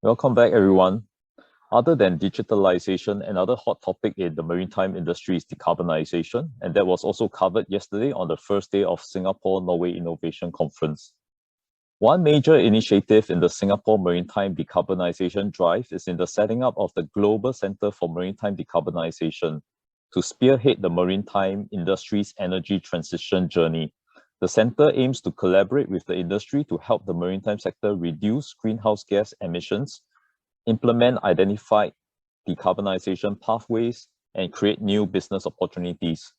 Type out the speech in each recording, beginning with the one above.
Welcome back, everyone. Other than digitalization, another hot topic in the maritime industry is decarbonization, and that was also covered yesterday on the first day of Singapore-Norway Innovation Conference. One major initiative in the Singapore Maritime Decarbonization Drive is in the setting up of the Global Centre for Maritime Decarbonization to spearhead the maritime industry's energy transition journey. The centre aims to collaborate with the industry to help the maritime sector reduce greenhouse gas emissions, implement identified decarbonization pathways, and create new business opportunities.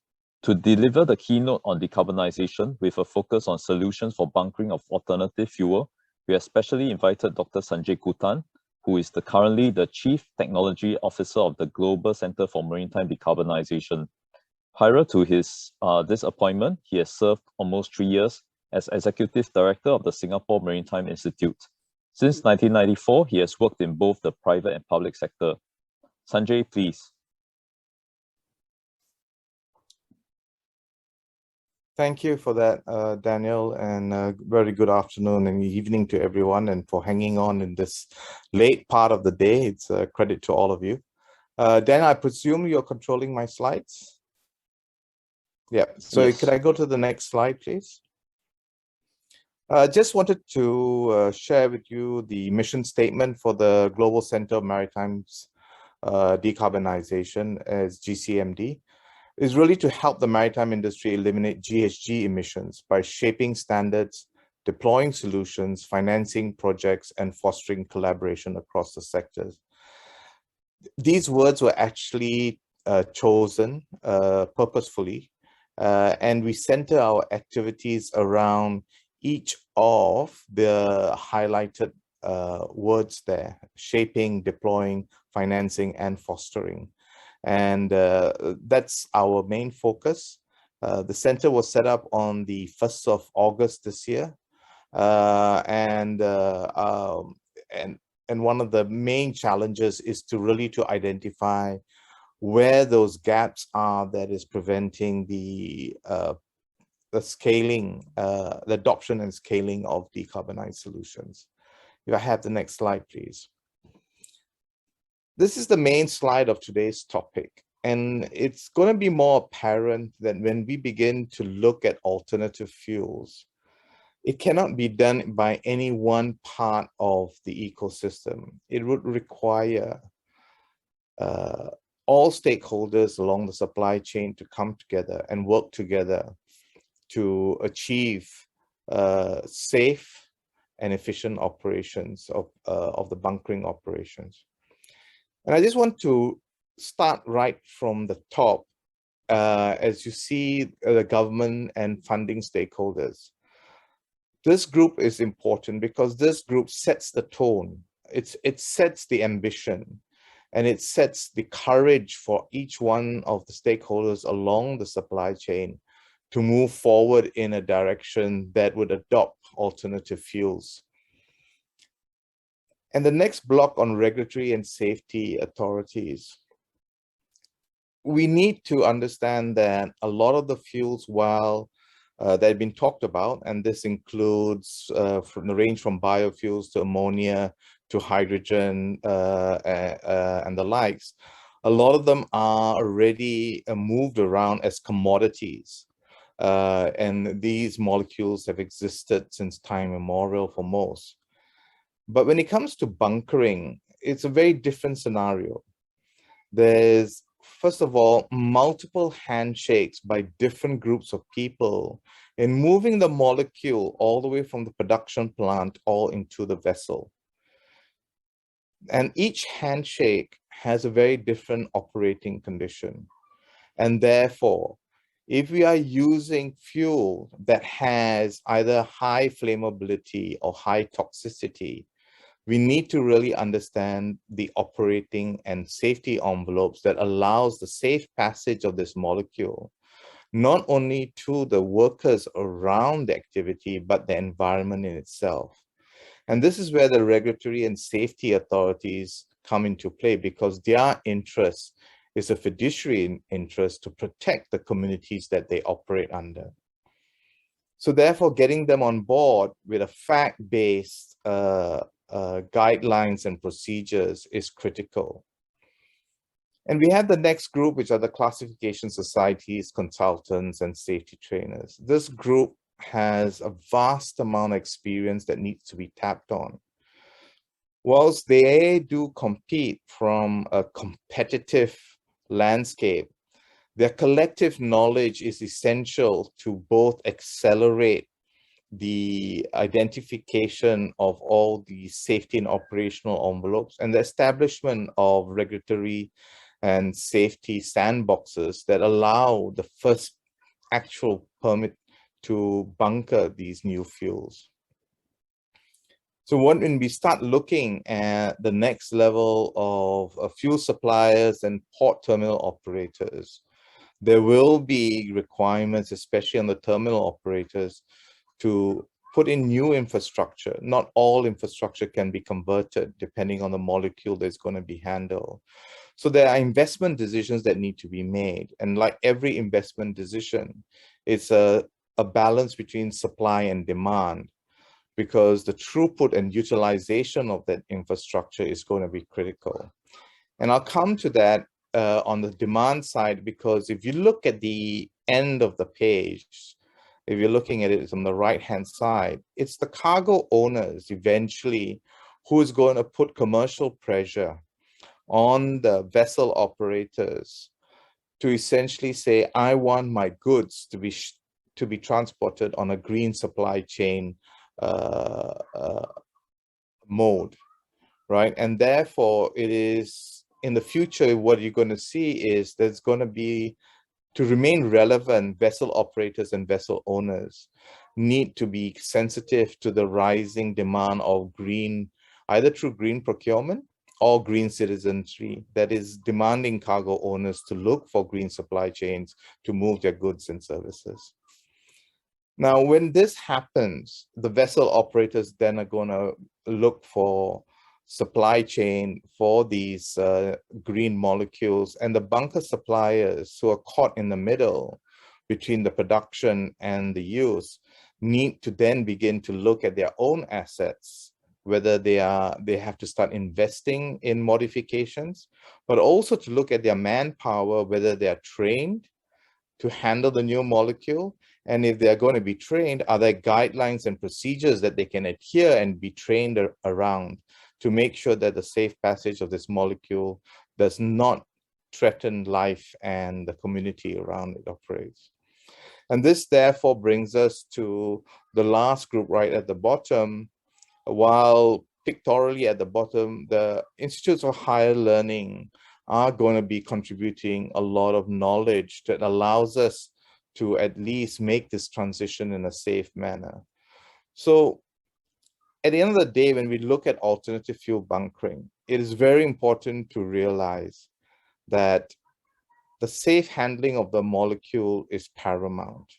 To deliver the keynote on decarbonization with a focus on solutions for bunkering of alternative fuel, we have specially invited Dr. Sanjay Kuttan, who is currently the Chief Technology Officer of the Global Centre for Maritime Decarbonization. Prior to this appointment, he has served almost 3 years as Executive Director of the Singapore Maritime Institute. Since 1994, he has worked in both the private and public sector. Sanjay, please. Thank you for that, Daniel, and very good afternoon and evening to everyone, and for hanging on in this late part of the day. It's a credit to all of you. Dan, I presume you're controlling my slides? Yeah, so yes. Could I go to the next slide, please? Just wanted to share with you the mission statement for the Global Centre of Maritime Decarbonization as GCMD. Is really to help the maritime industry eliminate GHG emissions by shaping standards, deploying solutions, financing projects, and fostering collaboration across the sectors. These words were actually chosen purposefully, and we center our activities around each of the highlighted words there: shaping, deploying, financing, and fostering. And that's our main focus. The center was set up on the 1st of August this year, and one of the main challenges is to identify where those gaps are that is preventing the scaling, the adoption and scaling of decarbonized solutions. If I have the next slide, please. This is the main slide of today's topic, and it's going to be more apparent that when we begin to look at alternative fuels, it cannot be done by any one part of the ecosystem. It would require all stakeholders along the supply chain to come together and work together to achieve safe and efficient operations of the bunkering operations. And I just want to start right from the top. As you see, the government and funding stakeholders. This group is important because this group sets the tone. It sets the ambition, and it sets the courage for each one of the stakeholders along the supply chain to move forward in a direction that would adopt alternative fuels. And the next block on regulatory and safety authorities. We need to understand that a lot of the fuels, while they've been talked about, and this includes from the range from biofuels to ammonia to hydrogen and the likes, a lot of them are already moved around as commodities. And these molecules have existed since time immemorial for most. But when it comes to bunkering, it's a very different scenario. There's, first of all, multiple handshakes by different groups of people in moving the molecule all the way from the production plant all into the vessel. And each handshake has a very different operating condition. And therefore, if we are using fuel that has either high flammability or high toxicity, we need to really understand the operating and safety envelopes that allows the safe passage of this molecule, not only to the workers around the activity, but the environment in itself. And this is where the regulatory and safety authorities come into play, because their interest is a fiduciary interest to protect the communities that they operate under. So therefore, getting them on board with a fact-based guidelines and procedures is critical. And we have the next group, which are the classification societies, consultants, and safety trainers. This group has a vast amount of experience that needs to be tapped on. Whilst they do compete from a competitive landscape, their collective knowledge is essential to both accelerate the identification of all the safety and operational envelopes and the establishment of regulatory and safety sandboxes that allow the first actual permit to bunker these new fuels. So when we start looking at the next level of fuel suppliers and port terminal operators, there will be requirements, especially on the terminal operators, to put in new infrastructure. Not all infrastructure can be converted depending on the molecule that's going to be handled. So there are investment decisions that need to be made. And like every investment decision, it's a balance between supply and demand, because the throughput and utilization of that infrastructure is going to be critical. And I'll come to that on the demand side, because if you look at the end of the page, if you're looking at it on the right-hand side, it's the cargo owners eventually who is going to put commercial pressure on the vessel operators to essentially say, I want my goods to be transported on a green supply chain mode, right? And therefore, it is in the future, what you're going to see is there's going to be, to remain relevant, vessel operators and vessel owners need to be sensitive to the rising demand of green, either through green procurement or green citizenry, that is demanding cargo owners to look for green supply chains to move their goods and services. Now, when this happens, the vessel operators then are going to look for supply chain for these green molecules, and the bunker suppliers who are caught in the middle between the production and the use need to then begin to look at their own assets, whether they have to start investing in modifications, but also to look at their manpower, whether they are trained to handle the new molecule. And if they're going to be trained, are there guidelines and procedures that they can adhere and be trained around to make sure that the safe passage of this molecule does not threaten life and the community around it operates. And this therefore brings us to the last group right at the bottom. While pictorially at the bottom, the institutes of higher learning are going to be contributing a lot of knowledge that allows us to at least make this transition in a safe manner. So at the end of the day, when we look at alternative fuel bunkering, it is very important to realize that the safe handling of the molecule is paramount.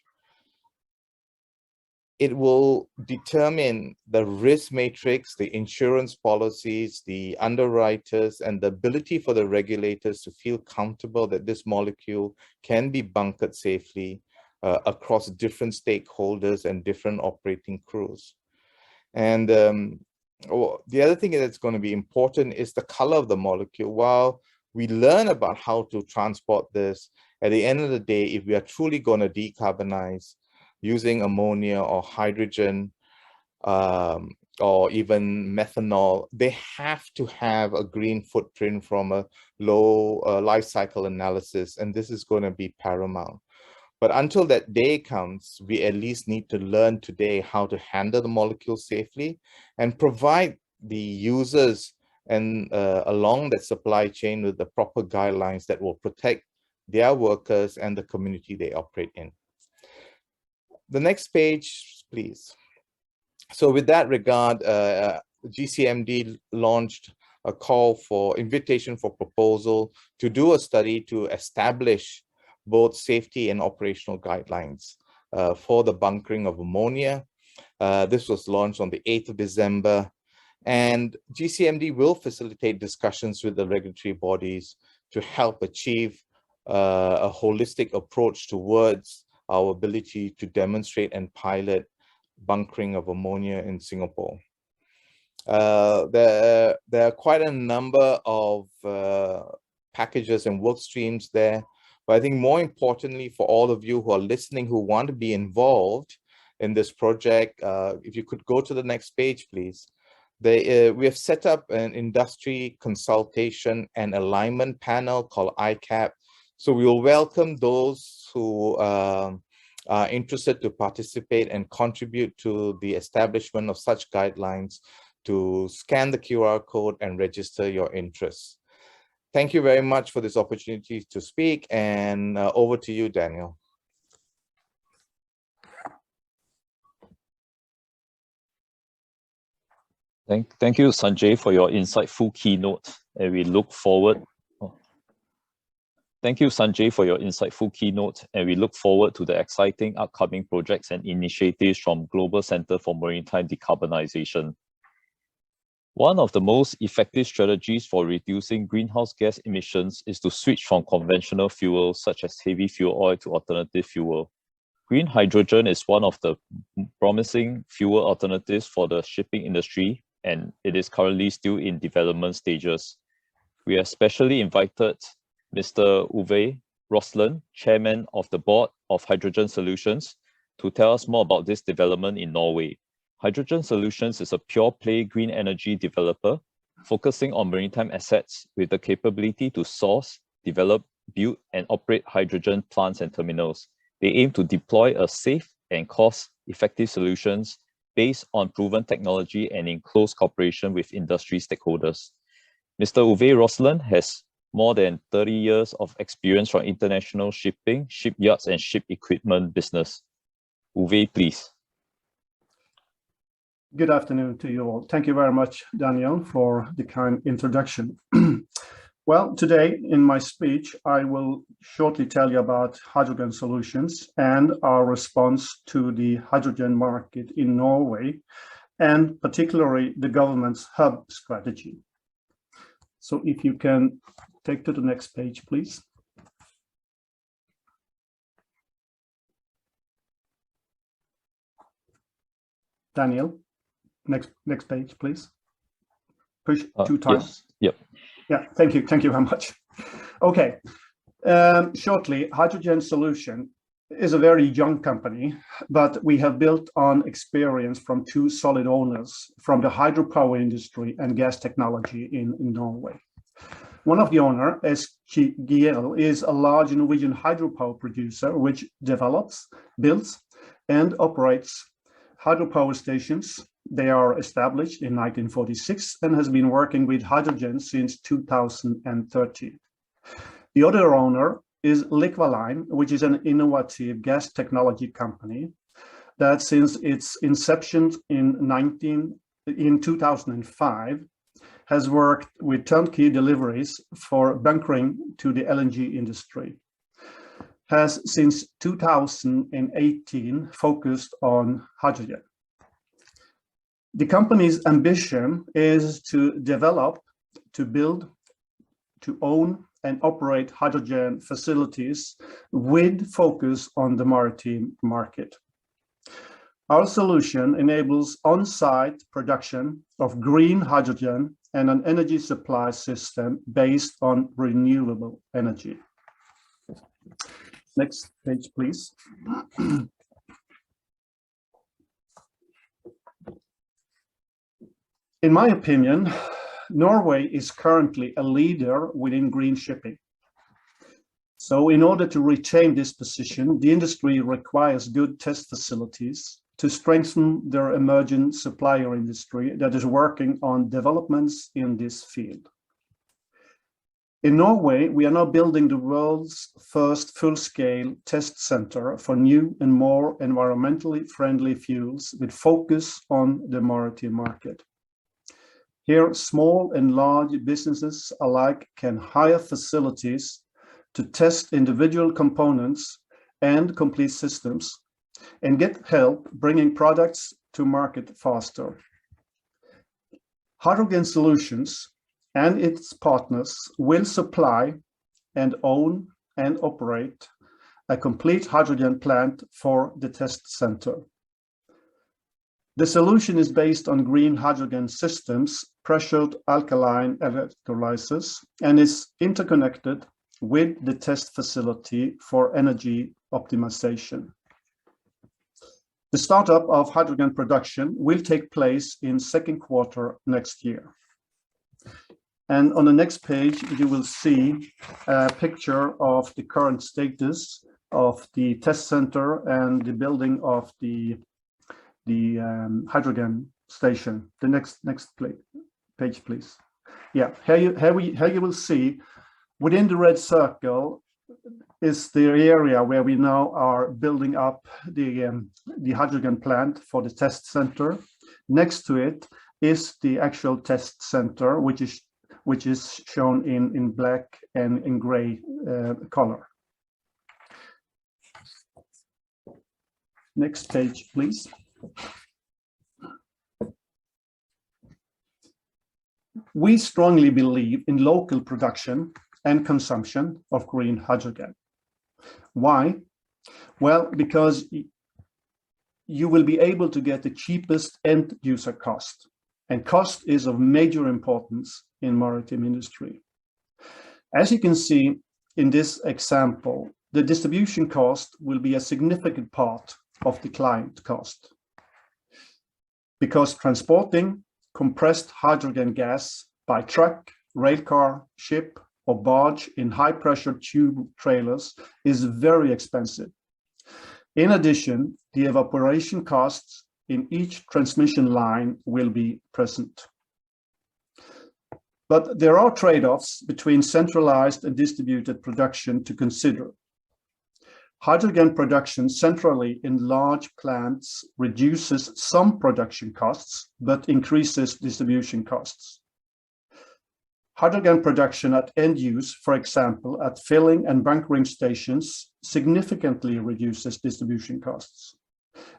It will determine the risk matrix, the insurance policies, the underwriters, and the ability for the regulators to feel comfortable that this molecule can be bunkered safely across different stakeholders and different operating crews. And the other thing that's going to be important is the color of the molecule. While we learn about how to transport this, at the end of the day, if we are truly going to decarbonize, using ammonia or hydrogen or even methanol, they have to have a green footprint from a low life cycle analysis, and this is going to be paramount. But until that day comes, we at least need to learn today how to handle the molecule safely and provide the users and along that supply chain with the proper guidelines that will protect their workers and the community they operate in. The next page, please. So with that regard, GCMD launched a call for invitation for proposal to do a study to establish both safety and operational guidelines for the bunkering of ammonia. This was launched on the 8th of December, and GCMD will facilitate discussions with the regulatory bodies to help achieve a holistic approach towards our ability to demonstrate and pilot bunkering of ammonia in Singapore. There are quite a number of packages and work streams there. But I think more importantly for all of you who are listening, who want to be involved in this project, if you could go to the next page, please. We have set up an industry consultation and alignment panel called ICAP. So we will welcome those who are interested to participate and contribute to the establishment of such guidelines to scan the QR code and register your interests. Thank you very much for this opportunity to speak, and over to you, Daniel. Thank you, Sanjay, for your insightful keynote, and we look forward. Thank you, Sanjay, for your insightful keynote, and we look forward to the exciting upcoming projects and initiatives from Global Center for Maritime Decarbonization. One of the most effective strategies for reducing greenhouse gas emissions is to switch from conventional fuels such as heavy fuel oil to alternative fuel. Green hydrogen is one of the promising fuel alternatives for the shipping industry, and it is currently still in development stages. We have specially invited Mr. Røssland, Chairman of the Board of Hydrogen Solutions, to tell us more about this development in Norway. Hydrogen Solutions is a pure-play green energy developer focusing on maritime assets with the capability to source, develop, build, and operate hydrogen plants and terminals. They aim to deploy a safe and cost-effective solutions based on proven technology and in close cooperation with industry stakeholders. Mr. Røssland has more than 30 years of experience from international shipping, shipyards, and ship equipment business. Uwe, please. Good afternoon to you all. Thank you very much, Daniel, for the kind introduction. Well, today in my speech, I will shortly tell you about hydrogen solutions and our response to the hydrogen market in Norway, and particularly the government's hub strategy. So if you can take to the next page, please. Daniel. Next page, please. Push 2 times. Yes. Yep. Yeah, thank you very much. Okay, shortly, Hydrogen Solution is a very young company, but we have built on experience from 2 solid owners from the hydropower industry and gas technology in Norway. One of the owners, SNIC, is a large Norwegian hydropower producer which develops, builds, and operates hydropower stations. They are established in 1946 and has been working with hydrogen since 2013. The other owner is Liqualine, which is an innovative gas technology company that since its inception in 2005 has worked with turnkey deliveries for bunkering to the LNG industry. Has since 2018 focused on hydrogen. The company's ambition is to develop, to build, to own and operate hydrogen facilities with focus on the maritime market. Our solution enables on-site production of green hydrogen and an energy supply system based on renewable energy. Next page, please. In my opinion, Norway is currently a leader within green shipping. So in order to retain this position, the industry requires good test facilities to strengthen their emerging supplier industry that is working on developments in this field. In Norway, we are now building the world's first full-scale test center for new and more environmentally friendly fuels with focus on the maritime market. Here, small and large businesses alike can hire facilities to test individual components and complete systems and get help bringing products to market faster. Hydrogen Solutions and its partners will supply and own and operate a complete hydrogen plant for the test center. The solution is based on green hydrogen systems, pressured alkaline electrolyzers, and is interconnected with the test facility for energy optimization. The startup of hydrogen production will take place in second quarter next year. And on the next page, you will see a picture of the current status of the test center and the building of the hydrogen station. The next page, please. Yeah, here you will see within the red circle is the area where we now are building up the hydrogen plant for the test center. Next to it is the actual test center, which is shown in black and in gray color. Next page, please. We strongly believe in local production and consumption of green hydrogen. Why? Well, because you will be able to get the cheapest end user cost, and cost is of major importance in maritime industry. As you can see in this example, the distribution cost will be a significant part of the client cost, because transporting compressed hydrogen gas by truck, rail car, ship, or barge in high-pressure tube trailers is very expensive. In addition, the evaporation costs in each transmission line will be present. But there are trade-offs between centralized and distributed production to consider. Hydrogen production centrally in large plants reduces some production costs, but increases distribution costs. Hydrogen production at end use, for example, at filling and bunkering stations, significantly reduces distribution costs.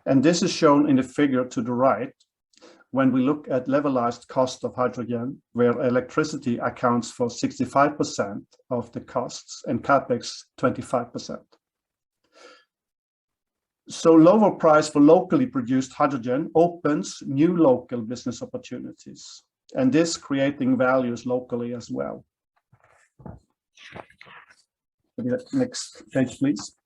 And this is shown in the figure to the right, when we look at levelized cost of hydrogen, where electricity accounts for 65% of the costs and capex 25%. So lower price for locally produced hydrogen opens new local business opportunities, and this creating values locally as well. Next page, please.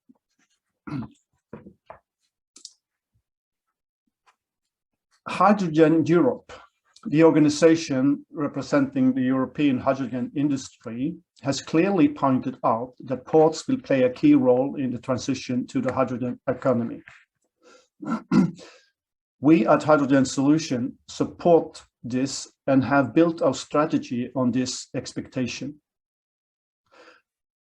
Hydrogen Europe, the organization representing the European hydrogen industry, has clearly pointed out that ports will play a key role in the transition to the hydrogen economy. We at Hydrogen Solution support this and have built our strategy on this expectation.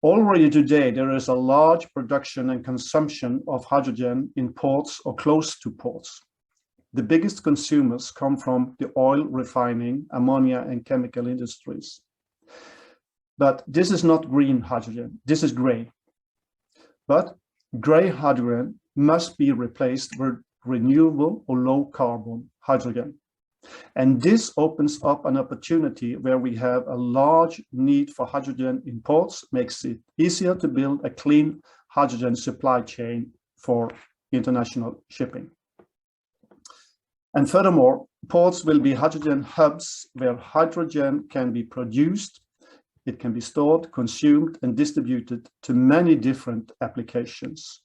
Already today, there is a large production and consumption of hydrogen in ports or close to ports. The biggest consumers come from the oil refining, ammonia, and chemical industries. But this is not green hydrogen, this is gray. But gray hydrogen must be replaced with renewable or low carbon hydrogen. And this opens up an opportunity where we have a large need for hydrogen in ports, makes it easier to build a clean hydrogen supply chain for international shipping. And furthermore, ports will be hydrogen hubs where hydrogen can be produced, it can be stored, consumed, and distributed to many different applications.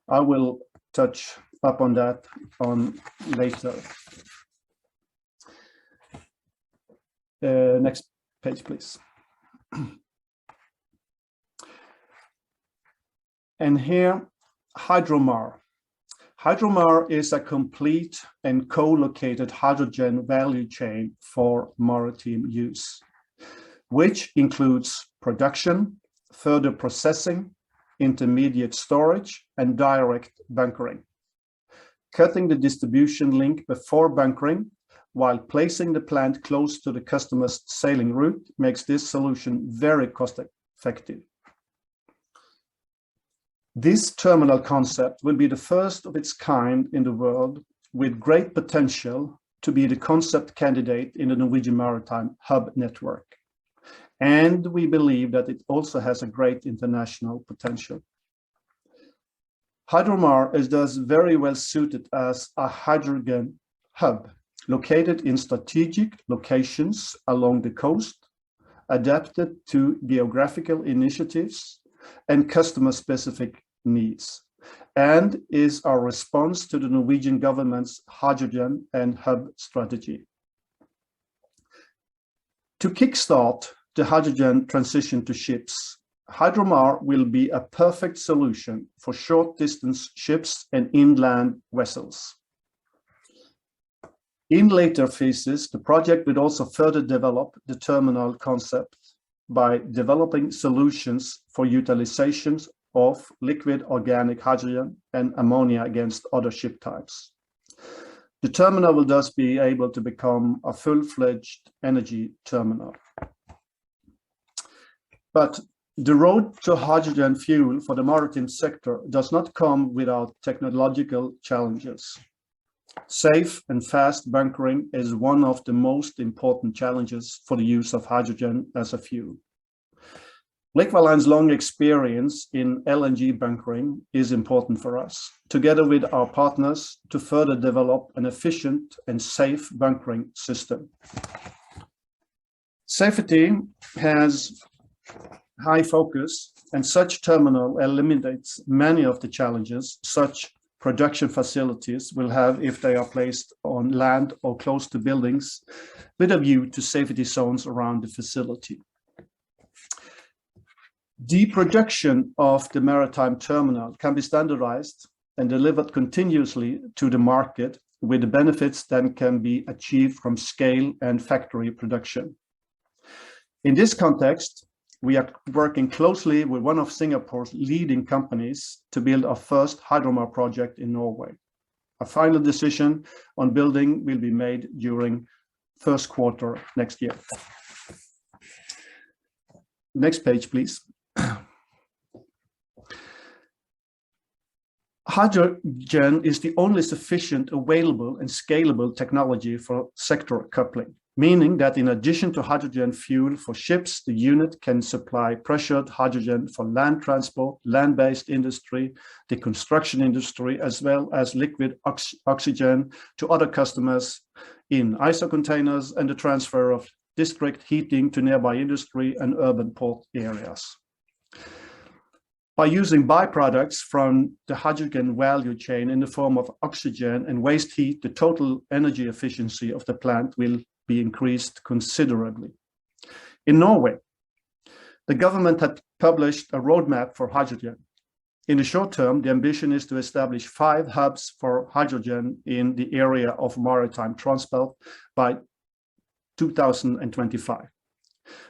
I will touch up on that later. Next page, please. And here, Hydromar. Hydromar is a complete and co-located hydrogen value chain for maritime use, which includes production, further processing, intermediate storage, and direct bunkering. Cutting the distribution link before bunkering while placing the plant close to the customer's sailing route makes this solution very cost-effective. This terminal concept will be the first of its kind in the world, with great potential to be the concept candidate in the Norwegian Maritime hub network. And we believe that it also has a great international potential. Hydromar is thus very well suited as a hydrogen hub located in strategic locations along the coast, adapted to geographical initiatives and customer-specific needs, and is our response to the Norwegian government's hydrogen and hub strategy. To kickstart the hydrogen transition to ships, Hydromar will be a perfect solution for short-distance ships and inland vessels. In later phases, the project will also further develop the terminal concept by developing solutions for utilizations of liquid organic hydrogen and ammonia against other ship types. The terminal will thus be able to become a full-fledged energy terminal. But the road to hydrogen fuel for the maritime sector does not come without technological challenges. Safe and fast bunkering is one of the most important challenges for the use of hydrogen as a fuel. Liquidline's long experience in LNG bunkering is important for us, together with our partners, to further develop an efficient and safe bunkering system. Safety has high focus, and such terminal eliminates many of the challenges such production facilities will have if they are placed on land or close to buildings with a view to safety zones around the facility. The production of the maritime terminal can be standardized and delivered continuously to the market with the benefits that can be achieved from scale and factory production. In this context, we are working closely with one of Singapore's leading companies to build our first Hydromar project in Norway. A final decision on building will be made during first quarter next year. Next page, please. Hydrogen is the only sufficient, available, and scalable technology for sector coupling, meaning that in addition to hydrogen fuel for ships, the unit can supply pressured hydrogen for land transport, land-based industry, the construction industry, as well as liquid oxygen to other customers in ISO containers and the transfer of district heating to nearby industry and urban port areas. By using byproducts from the hydrogen value chain in the form of oxygen and waste heat, the total energy efficiency of the plant will be increased considerably. In Norway, the government had published a roadmap for hydrogen. In the short term, the ambition is to establish 5 hubs for hydrogen in the area of maritime transport by 2025.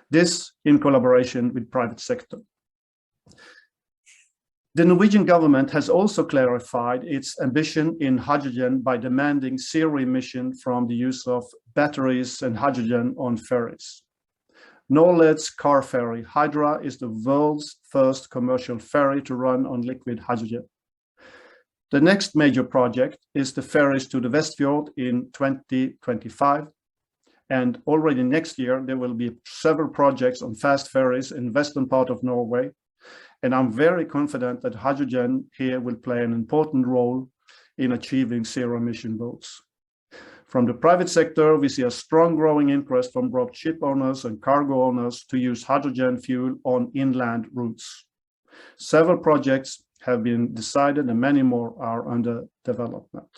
This in collaboration with private sector. The Norwegian government has also clarified its ambition in hydrogen by demanding zero emission from the use of batteries and hydrogen on ferries. Norled's car ferry, Hydra, is the world's first commercial ferry to run on liquid hydrogen. The next major project is the ferries to the Westfjord in 2025. And already next year, there will be several projects on fast ferries in western part of Norway. And I'm very confident that hydrogen here will play an important role in achieving zero emission boats. From the private sector, we see a strong growing interest from both ship owners and cargo owners to use hydrogen fuel on inland routes. Several projects have been decided and many more are under development.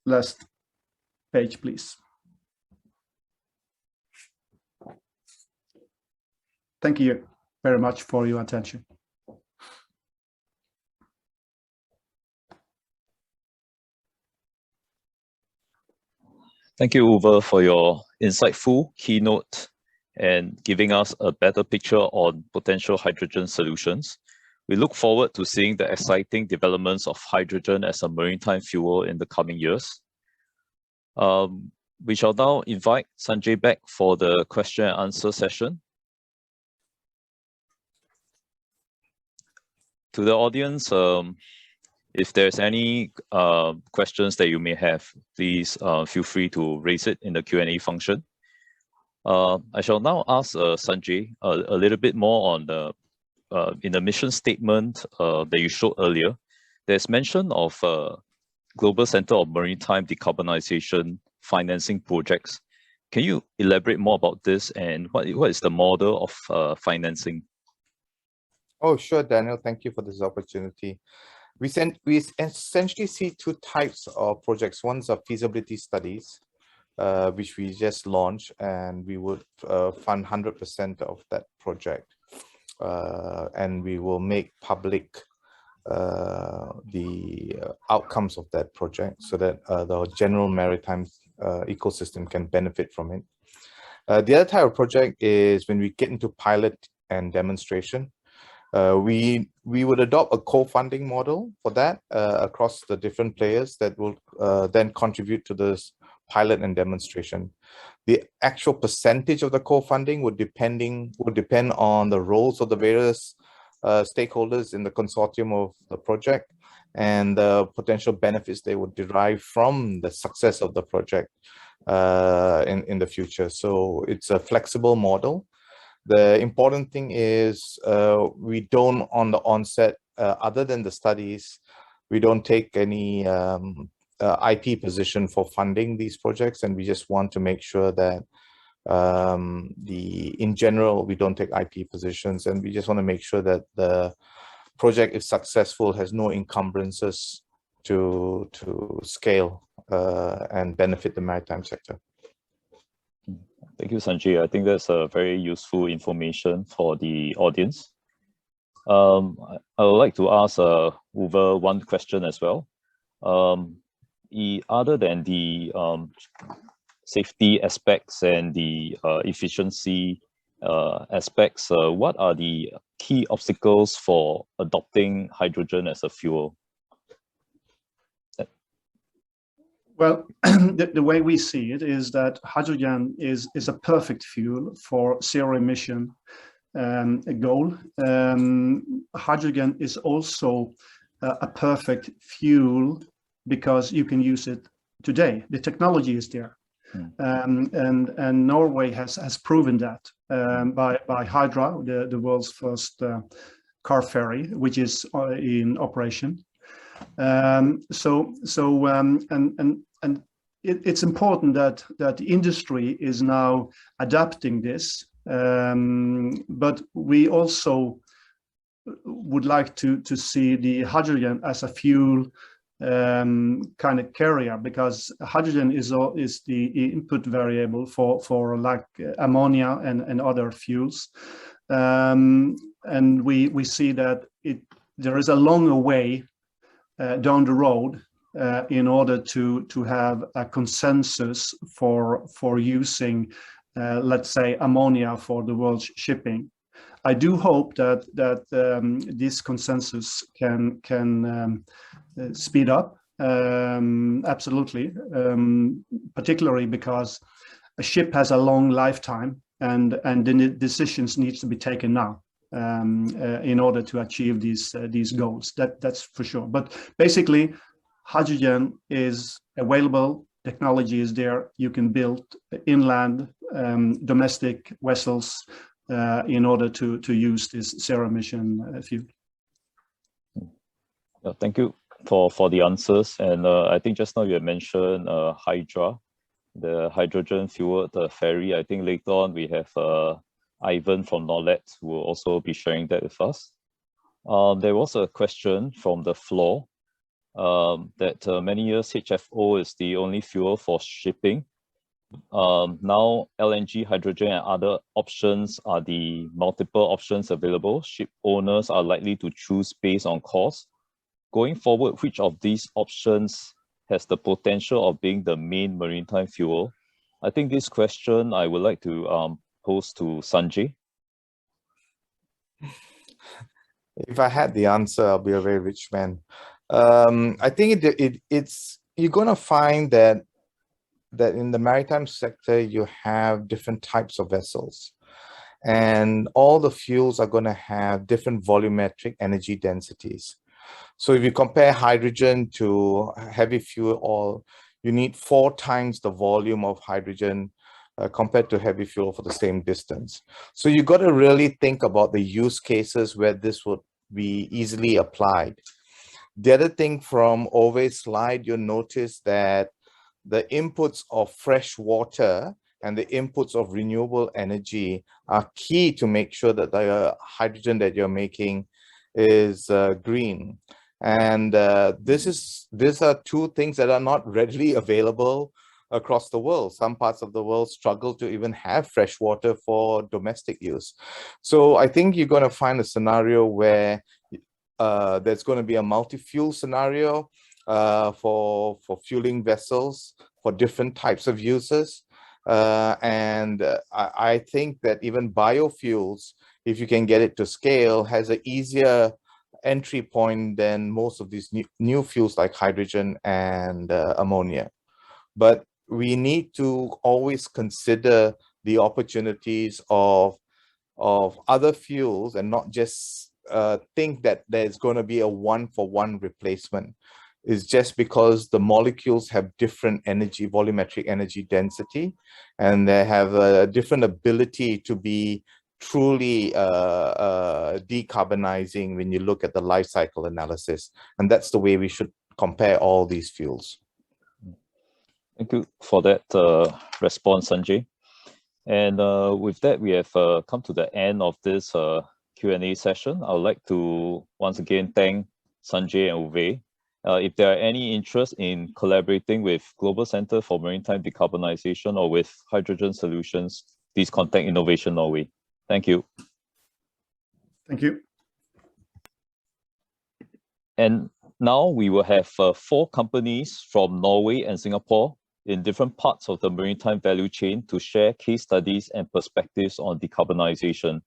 Last page, please. Thank you very much for your attention. Thank you, Uwe, for your insightful keynote and giving us a better picture on potential hydrogen solutions. We look forward to seeing the exciting developments of hydrogen as a maritime fuel in the coming years. We shall now invite Sanjay back for the question and answer session. To the audience, if there's any questions that you may have, please feel free to raise it in the Q&A function. I shall now ask Sanjay a little bit more on the in the mission statement that you showed earlier. There's mention of Global Center of Maritime Decarbonization financing projects. Can you elaborate more about this and what is the model of financing? Oh, sure, Daniel. Thank you for this opportunity. We essentially see two types of projects. One's are feasibility studies, which we just launched, and we would fund 100% of that project. And we will make public the outcomes of that project so that the general maritime ecosystem can benefit from it. The other type of project is when we get into pilot and demonstration. We would adopt a co-funding model for that across the different players that will then contribute to this pilot and demonstration. The actual percentage of the co-funding would depend on the roles of the various stakeholders in the consortium of the project and the potential benefits they would derive from the success of the project in the future. So it's a flexible model. The important thing is we don't, on the onset, other than the studies, we don't take any IP position for funding these projects, and we just want to make sure that in general, we don't take IP positions, and we just want to make sure that the project, if successful, has no encumbrances to scale and benefit the maritime sector. Thank you, Sanjay. I think that's a very useful information for the audience. I would like to ask Uwe one question as well. Other than the safety aspects and the efficiency aspects, what are the key obstacles for adopting hydrogen as a fuel? Well, the way we see it is that hydrogen is a perfect fuel for zero emission goal. Hydrogen is also a perfect fuel because you can use it today. The technology is there. And Norway has proven that by Hydra, the world's first car ferry, which is in operation. It's important that the industry is now adapting this, but we also would like to see the hydrogen as a fuel kind of carrier, because hydrogen is the input variable for like ammonia and other fuels, and we see that there is a longer way down the road in order to have a consensus for using, let's say, ammonia for the world's shipping. I do hope that this consensus can speed up, absolutely, particularly because a ship has a long lifetime, and the decisions needs to be taken now in order to achieve these goals. That's for sure. But basically, hydrogen is available, technology is there, you can build inland domestic vessels in order to use this zero emission fuel. Yeah, thank you for the answers. And I think just now you mentioned Hydra, the hydrogen fueled ferry. I think later on we have Ivan from Norled who will also be sharing that with us. There was a question from the floor that many years HFO is the only fuel for shipping. Now LNG, hydrogen and other options are the multiple options available. Ship owners are likely to choose based on cost. Going forward, which of these options has the potential of being the main maritime fuel? I think this question I would like to pose to Sanjay. If I had the answer, I'll be a very rich man. I think it's you're going to find that in the maritime sector, you have different types of vessels, and all the fuels are going to have different volumetric energy densities. So if you compare hydrogen to heavy fuel oil, you need 4 times the volume of hydrogen compared to heavy fuel for the same distance. So you got to really think about the use cases where this would be easily applied. The other thing from Ove's slide, you'll notice that the inputs of fresh water and the inputs of renewable energy are key to make sure that the hydrogen that you're making is green. And these are two things that are not readily available across the world. Some parts of the world struggle to even have fresh water for domestic use. So I think you're going to find a scenario where there's going to be a multi-fuel scenario for fueling vessels for different types of uses. I think that even biofuels, if you can get it to scale, has an easier entry point than most of these new fuels like hydrogen and ammonia. But we need to always consider the opportunities of other fuels and not just think that there's going to be a one-for-one replacement. Is just because the molecules have different energy, volumetric energy density, and they have a different ability to be truly decarbonizing when you look at the life cycle analysis. And that's the way we should compare all these fuels. Thank you for that response, Sanjay. And with that, we have come to the end of this Q&A session. I would like to once again thank Sanjay and Ove. If there are any interest in collaborating with Global Center for Maritime Decarbonization or with hydrogen solutions, please contact Innovation Norway. Thank you. Thank you. And now we will have 4 companies from Norway and Singapore in different parts of the maritime value chain to share case studies and perspectives on decarbonization.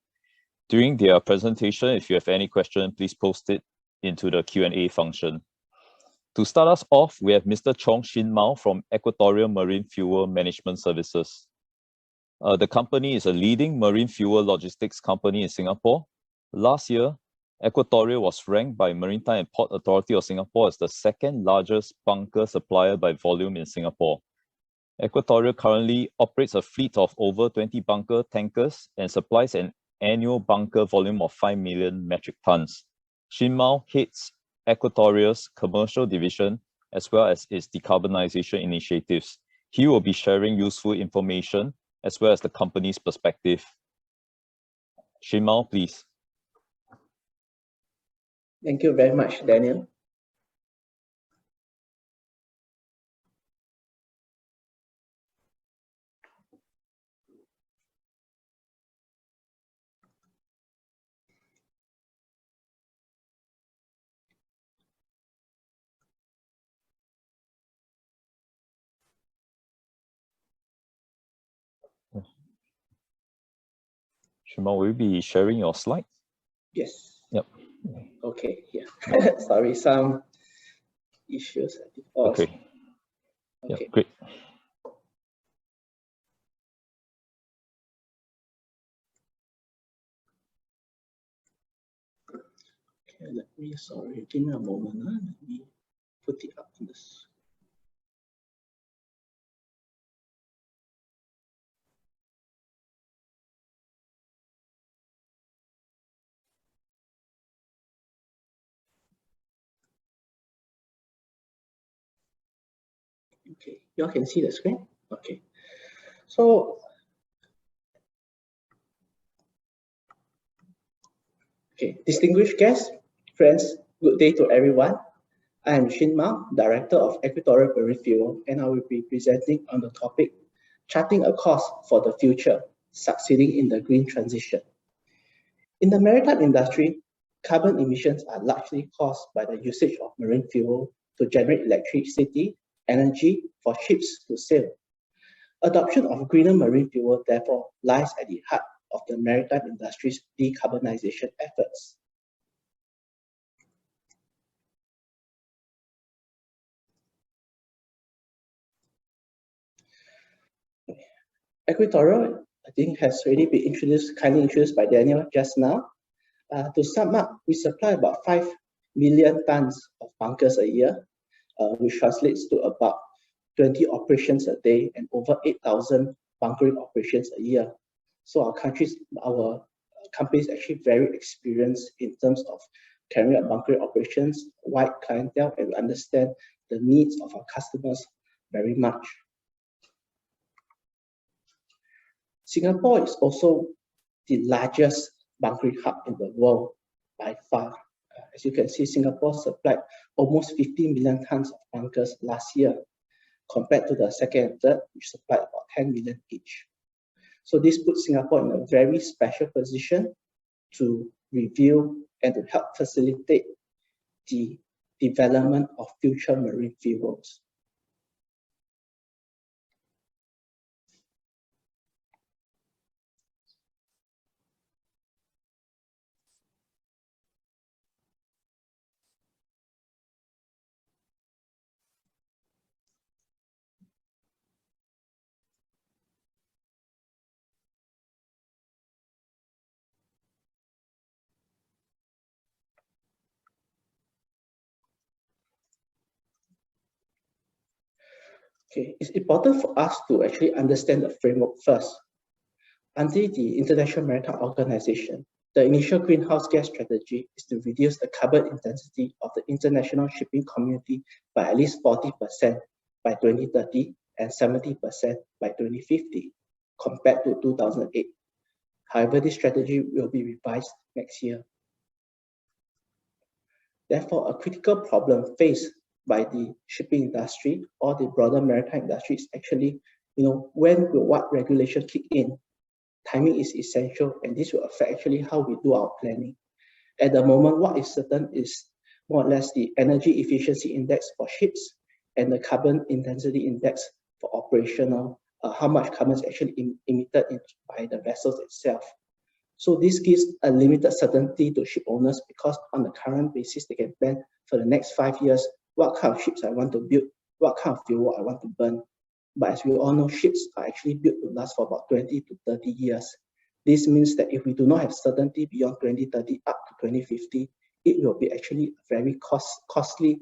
During their presentation, if you have any question, please post it into the Q&A function. To start us off, we have Mr. Chong from Equatorial Marine Fuel Management Services. The company is a leading marine fuel logistics company in Singapore. Last year, Equatorial was ranked by Maritime and Port Authority of Singapore as the 2nd largest bunker supplier by volume in Singapore. Equatorial currently operates a fleet of over 20 bunker tankers and supplies an annual bunker volume of 5 million metric tons. Sheen heads Equatorial's commercial division as well as its decarbonization initiatives. He will be sharing useful information as well as the company's perspective. Sheen, please. Thank you very much, Daniel. Shima, will you be sharing your slide? Yes. Yep. Okay, yeah. Sorry, some issues. Okay. Okay. Yep, great. Okay, sorry, give me a moment. Let me put it up on this. Okay, you all can see the screen? Okay. So, okay, distinguished guests, friends, good day to everyone. I am Sheen Mao, Director of Equatorial Marine Fuel, and I will be presenting on the topic, charting a course for the future, succeeding in the green transition. In the maritime industry, carbon emissions are largely caused by the usage of marine fuel to generate electricity, energy for ships to sail. Adoption of greener marine fuel, therefore, lies at the heart of the maritime industry's decarbonization efforts. Equatorial, I think, has already been kindly introduced by Daniel just now. To sum up, we supply about 5 million tons of bunkers a year, which translates to about 20 operations a day and over 8,000 bunkering operations a year. So our company is actually very experienced in terms of carrying out bunkering operations, wide clientele, and we understand the needs of our customers very much. Singapore is also the largest bunkering hub in the world by far. As you can see, Singapore supplied almost 50 million tons of bunkers last year, compared to the second and third, which supplied about 10 million each. So this puts Singapore in a very special position to review and to help facilitate the development of future marine fuels. Okay, it's important for us to actually understand the framework first. Under the International Maritime Organization, the initial greenhouse gas strategy is to reduce the carbon intensity of the international shipping community by at least 40% by 2030 and 70% by 2050, compared to 2008. However, this strategy will be revised next year. Therefore, a critical problem faced by the shipping industry or the broader maritime industry is actually, when will what regulation kick in? Timing is essential, and this will affect actually how we do our planning. At the moment, what is certain is more or less the energy efficiency index for ships and the carbon intensity index for operational, how much carbon is actually emitted by the vessels itself. So this gives a limited certainty to ship owners, because on the current basis, they can plan for the next 5 years what kind of ships I want to build, what kind of fuel I want to burn. But as we all know, ships are actually built to last for about 20 to 30 years. This means that if we do not have certainty beyond 2030 up to 2050, it will be actually very costly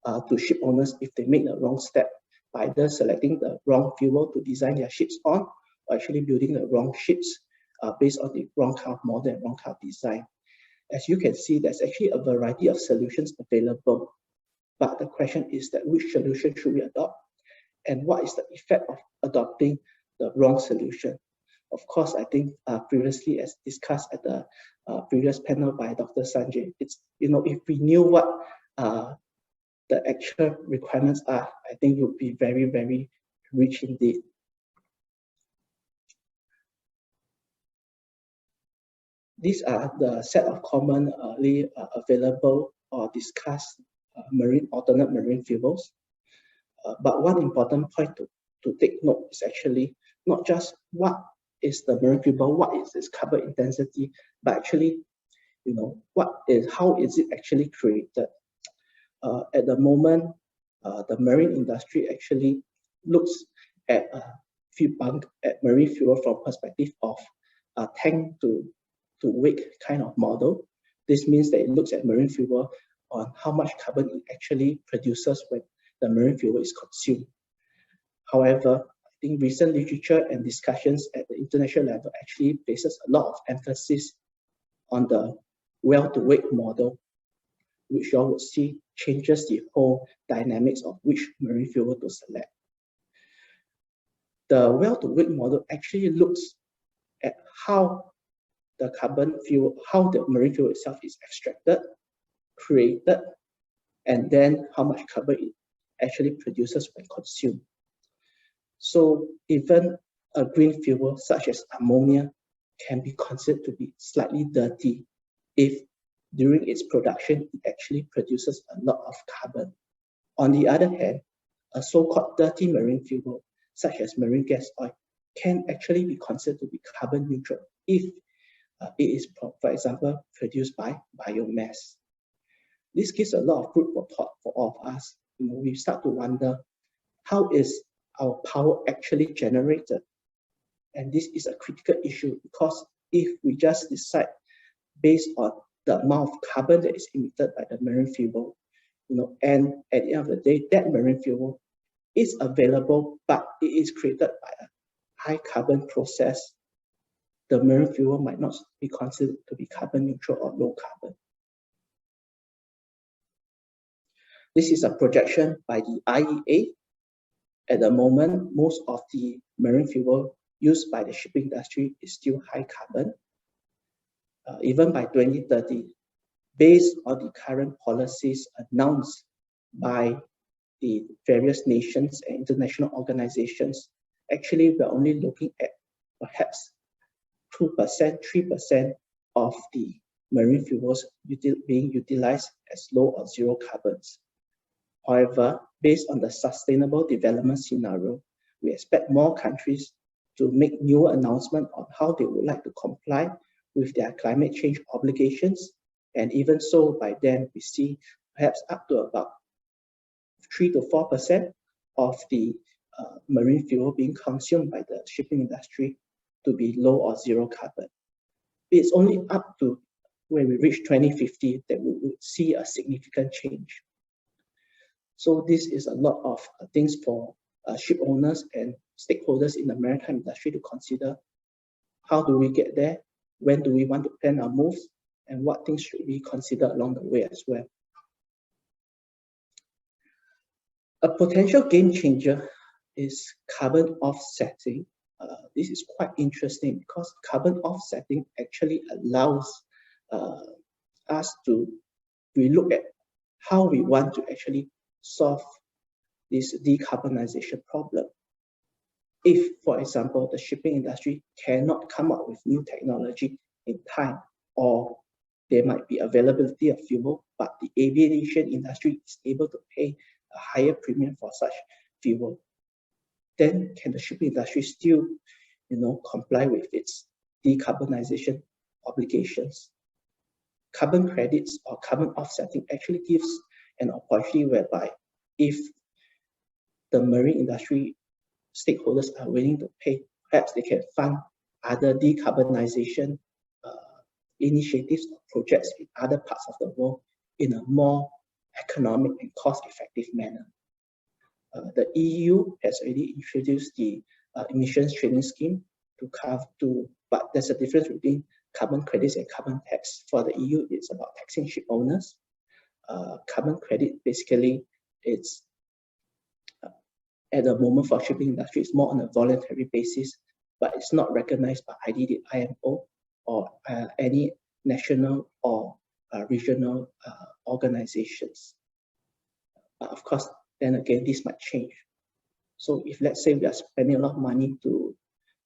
to ship owners if they make the wrong step by either selecting the wrong fuel to design their ships on, or actually building the wrong ships based on the wrong kind of model and wrong kind of design. As you can see, there's actually a variety of solutions available. But the question is that which solution should we adopt? And what is the effect of adopting the wrong solution? Of course, I think previously, as discussed at the previous panel by Dr. Sanjay, it's, if we knew what the actual requirements are, I think it would be very, very rich indeed. These are the set of commonly available or discussed alternate marine fuels. But one important point to take note is actually not just what is the marine fuel, what is its carbon intensity, but actually, how is it actually created? At the moment, the marine industry actually looks at marine fuel from perspective of a tank to wake kind of model. This means that it looks at marine fuel on how much carbon it actually produces when the marine fuel is consumed. However, I think recent literature and discussions at the international level actually places a lot of emphasis on the well-to-wake model, which you all would see changes the whole dynamics of which marine fuel to select. The well-to-wake model actually looks at how the marine fuel itself is extracted, created, and then how much carbon it actually produces when consumed. So even a green fuel such as ammonia can be considered to be slightly dirty if during its production it actually produces a lot of carbon. On the other hand, a so-called dirty marine fuel such as marine gas oil can actually be considered to be carbon neutral if it is, for example, produced by biomass. This gives a lot of food for thought for all of us. We start to wonder, how is our power actually generated? And this is a critical issue, because if we just decide based on the amount of carbon that is emitted by the marine fuel, and at the end of the day, that marine fuel is available, but it is created by a high carbon process, the marine fuel might not be considered to be carbon neutral or low carbon. This is a projection by the IEA. At the moment, most of the marine fuel used by the shipping industry is still high carbon. Even by 2030, based on the current policies announced by the various nations and international organizations, actually we're only looking at perhaps 2%, 3% of the marine fuels being utilized as low or zero carbons. However, based on the sustainable development scenario, we expect more countries to make new announcements on how they would like to comply with their climate change obligations. And even so, by then we see perhaps up to about 3 to 4% of the marine fuel being consumed by the shipping industry to be low or zero carbon. It's only up to when we reach 2050 that we would see a significant change. So this is a lot of things for ship owners and stakeholders in the maritime industry to consider. How do we get there? When do we want to plan our moves? And what things should we consider along the way as well? A potential game changer is carbon offsetting. This is quite interesting because carbon offsetting actually allows us to relook at how we want to actually solve this decarbonization problem. If, for example, the shipping industry cannot come up with new technology in time, or there might be availability of fuel, but the aviation industry is able to pay a higher premium for such fuel, then can the shipping industry still, comply with its decarbonization obligations? Carbon credits or carbon offsetting actually gives an opportunity whereby if the marine industry stakeholders are willing to pay, perhaps they can fund other decarbonization initiatives or projects in other parts of the world in a more economic and cost-effective manner. The EU has already introduced the emissions trading scheme but there's a difference between carbon credits and carbon tax. For the EU, it's about taxing ship owners. Carbon credit, basically, it's at the moment for shipping industry, it's more on a voluntary basis, but it's not recognized by IMO or any national or regional organizations. Of course, then again, this might change. So if let's say we are spending a lot of money to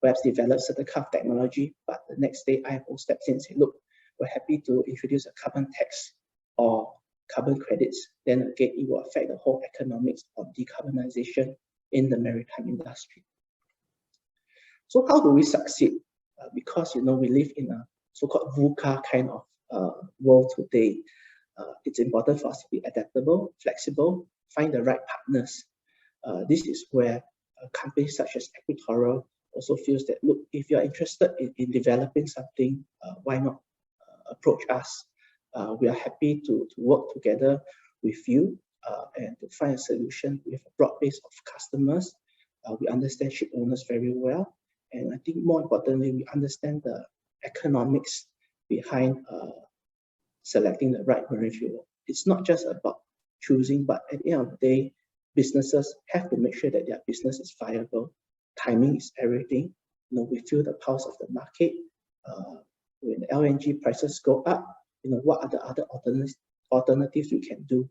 perhaps develop certain kind of technology, but the next day IMO steps in and say, look, we're happy to introduce a carbon tax or carbon credits, then again, it will affect the whole economics of decarbonization in the maritime industry. So how do we succeed? Because, we live in a so-called VUCA kind of world today. It's important for us to be adaptable, flexible, find the right partners. This is where companies such as Equatorial also feels that, look, if you're interested in developing something, why not approach us? We are happy to work together with you and to find a solution with a broad base of customers. We understand ship owners very well. And I think more importantly, we understand the economics behind selecting the right marine fuel. It's not just about choosing, but at the end of the day, businesses have to make sure that their business is viable. Timing is everything. We feel the pulse of the market. When the LNG prices go up, what are the other alternatives we can do?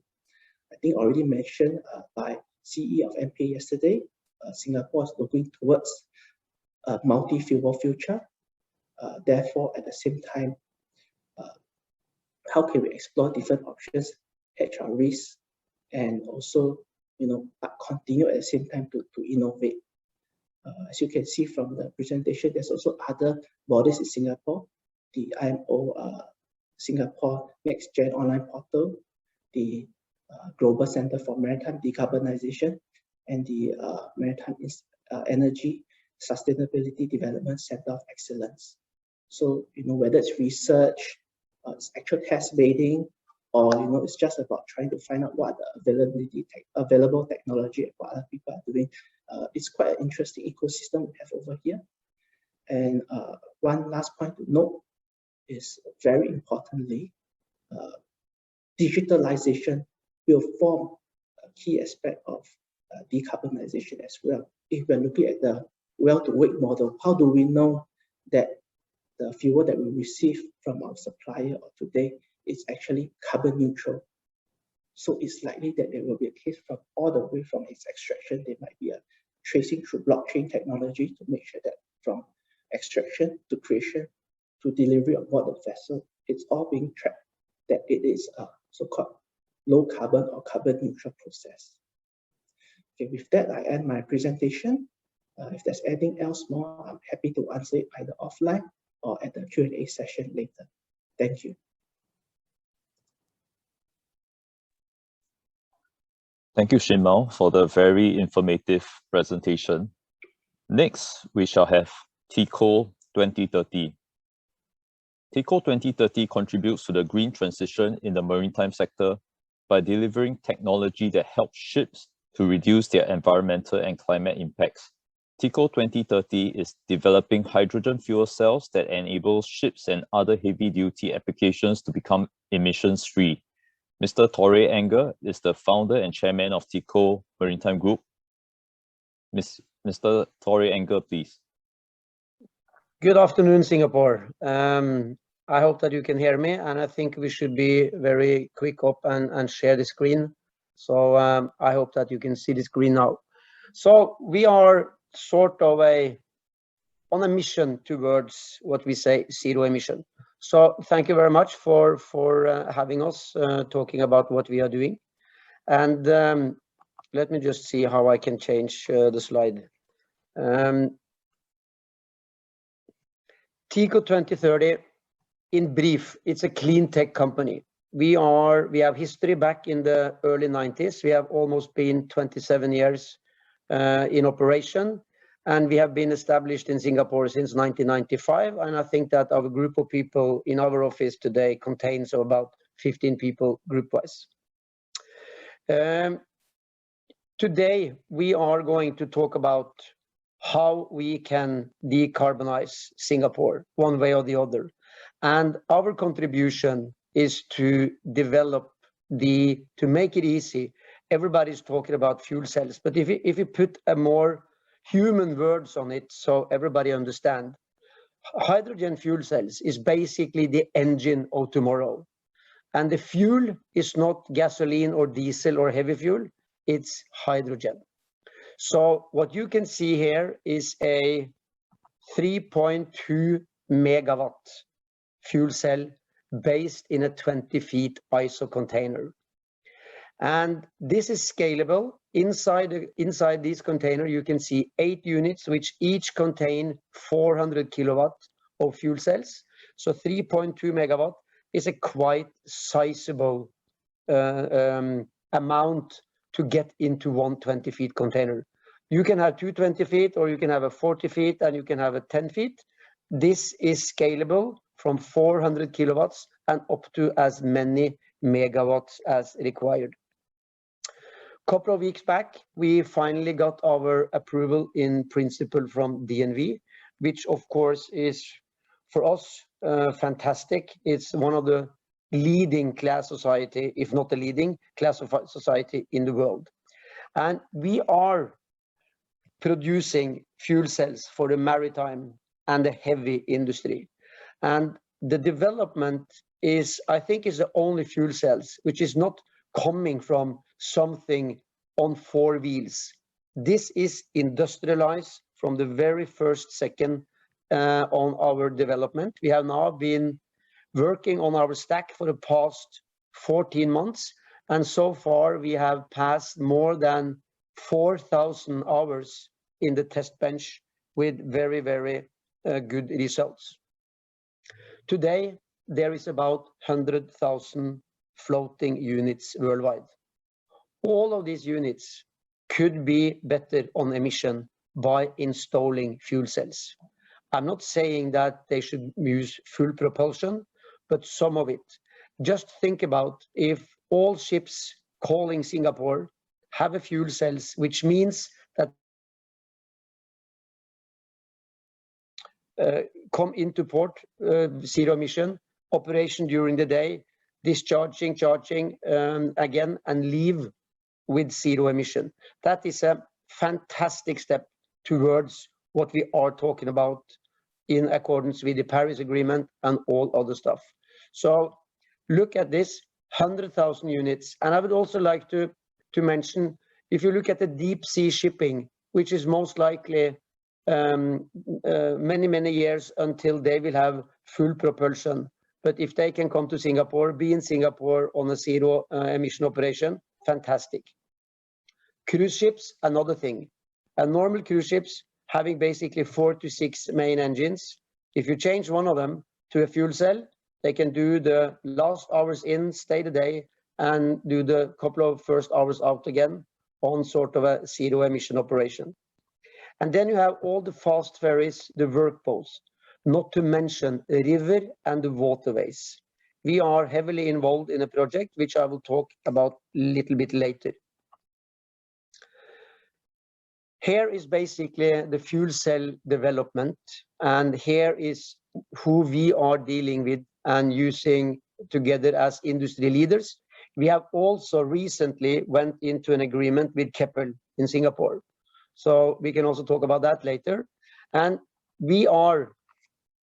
I think already mentioned by CE of MPA yesterday, Singapore is looking towards a multi-fuel future. Therefore, at the same time, how can we explore different options, hedge our risks, and also, but continue at the same time to innovate. As you can see from the presentation, there's also other bodies in Singapore, the IMO Singapore Next Gen Online Portal, the Global Center for Maritime Decarbonization, and the Maritime Energy Sustainability Development Center of Excellence. So, whether it's research, it's actual test bedding, or, it's just about trying to find out what the available technology and what other people are doing. It's quite an interesting ecosystem we have over here. And one last point to note is, very importantly, digitalization will form key aspect of decarbonization as well. If we're looking at the well-to-wake model, how do we know that the fuel that we receive from our supplier of today is actually carbon neutral? So it's likely that there will be a case from all the way from its extraction, there might be a tracing through blockchain technology to make sure that from extraction to creation to delivery on board the vessel, it's all being tracked, that it is a so-called low carbon or carbon neutral process. Okay, with that, I end my presentation. If there's anything else more, I'm happy to answer it either offline or at the Q&A session later. Thank you. Thank you, Shin Mao, for the very informative presentation. Next, we shall have TICO 2030. TICO 2030 contributes to the green transition in the maritime sector by delivering technology that helps ships to reduce their environmental and climate impacts. TICO 2030 is developing hydrogen fuel cells that enable ships and other heavy-duty applications to become emissions-free. Mr. Torre Enger is the founder and chairman of TICO Maritime Group. Mr. Torre Enger, please. Good afternoon, Singapore. I hope that you can hear me, and I think we should be very quick up and share the screen. So I hope that you can see the screen now. So we are sort of on a mission towards what we say zero emission. So thank you very much for having us talking about what we are doing. And let me just see how I can change the slide. TICO 2030, in brief, it's a clean tech company. We have history back in the early 90s. We have almost been 27 years in operation, and we have been established in Singapore since 1995. And I think that our group of people in our office today contains about 15 people group-wise. Today, we are going to talk about how we can decarbonize Singapore one way or the other. And our contribution is to develop to make it easy. Everybody's talking about fuel cells, but if you put a more human words on it so everybody understand, hydrogen fuel cells is basically the engine of tomorrow. And the fuel is not gasoline or diesel or heavy fuel, it's hydrogen. So what you can see here is a 3.2 megawatt fuel cell based in a 20 feet ISO container. And this is scalable. Inside this container, you can see 8 units, which each contain 400 kilowatts of fuel cells. So 3.2 megawatt is a quite sizable amount to get into one 20 feet container. You can have 2 20 feet, or you can have a 40 feet, and you can have a 10 feet. This is scalable from 400 kilowatts and up to as many megawatts as required. Couple of weeks back, we finally got our approval in principle from DNV, which of course is for us fantastic. It's one of the leading class society, if not the leading class society in the world. And we are producing fuel cells for the maritime and the heavy industry. And the development is, I think, is the only fuel cells which is not coming from something on 4 wheels. This is industrialized from the very first second on our development. We have now been working on our stack for the past 14 months. And so far we have passed more than 4,000 hours in the test bench with very, very good results. Today, there is about 100,000 floating units worldwide. All of these units could be better on emission by installing fuel cells. I'm not saying that they should use full propulsion, but some of it. Just think about if all ships calling Singapore have a fuel cells, which means that come into port, zero emission, operation during the day, discharging, charging again, and leave with zero emission. That is a fantastic step towards what we are talking about in accordance with the Paris Agreement and all other stuff. So look at this, 100,000 units. And I would also like to mention, if you look at the deep sea shipping, which is most likely many years until they will have full propulsion. But if they can come to Singapore, be in Singapore on a zero emission operation, fantastic. Cruise ships, another thing. A normal cruise ships having basically 4 to 6 main engines. If you change one of them to a fuel cell, they can do the last hours in, stay the day, and do the couple of first hours out again on sort of a zero emission operation. And then you have all the fast ferries, the work boats, not to mention the river and the waterways. We are heavily involved in a project which I will talk about a little bit later. Here is basically the fuel cell development, and here is who we are dealing with and using together as industry leaders. We have also recently went into an agreement with Keppel in Singapore. So we can also talk about that later. And we are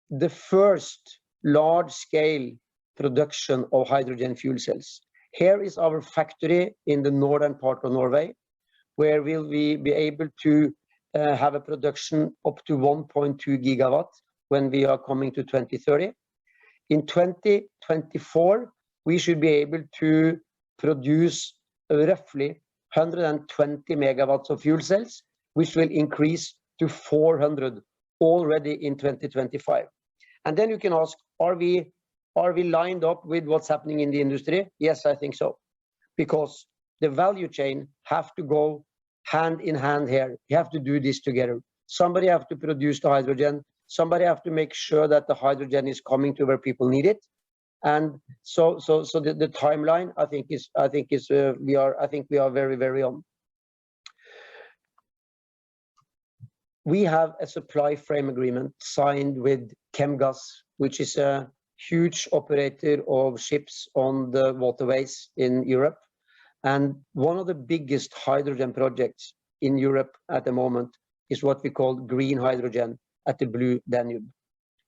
the first large-scale production of hydrogen fuel cells. Here is our factory in the northern part of Norway, where will we be able to have a production up to 1.2 gigawatt when we are coming to 2030. In 2024, we should be able to produce roughly 120 megawatts of fuel cells, which will increase to 400 already in 2025. And then you can ask, are we lined up with what's happening in the industry? Yes, I think so. Because the value chain have to go hand in hand here. You have to do this together. Somebody have to produce the hydrogen. Somebody have to make sure that the hydrogen is coming to where people need it. And so the timeline, I think we are very on. We have a supply frame agreement signed with Chemgas, which is a huge operator of ships on the waterways in Europe. And one of the biggest hydrogen projects in Europe at the moment is what we call green hydrogen at the Blue Danube.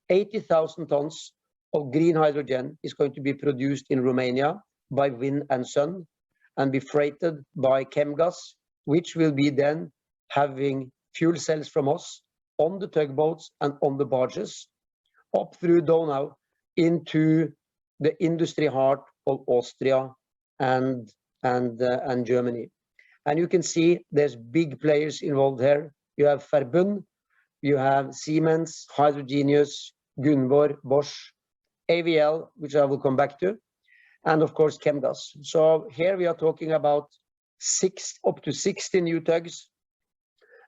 80,000 tons of green hydrogen is going to be produced in Romania by wind and sun and be freighted by Chemgas, which will be then having fuel cells from us on the tugboats and on the barges up through Donau into the industry heart of Austria and Germany. And you can see there's big players involved here. You have Verbund, you have Siemens, Hydrogenius, Gunvor, Bosch, AVL, which I will come back to, and of course Chemgas. So here we are talking about up to 60 new tugs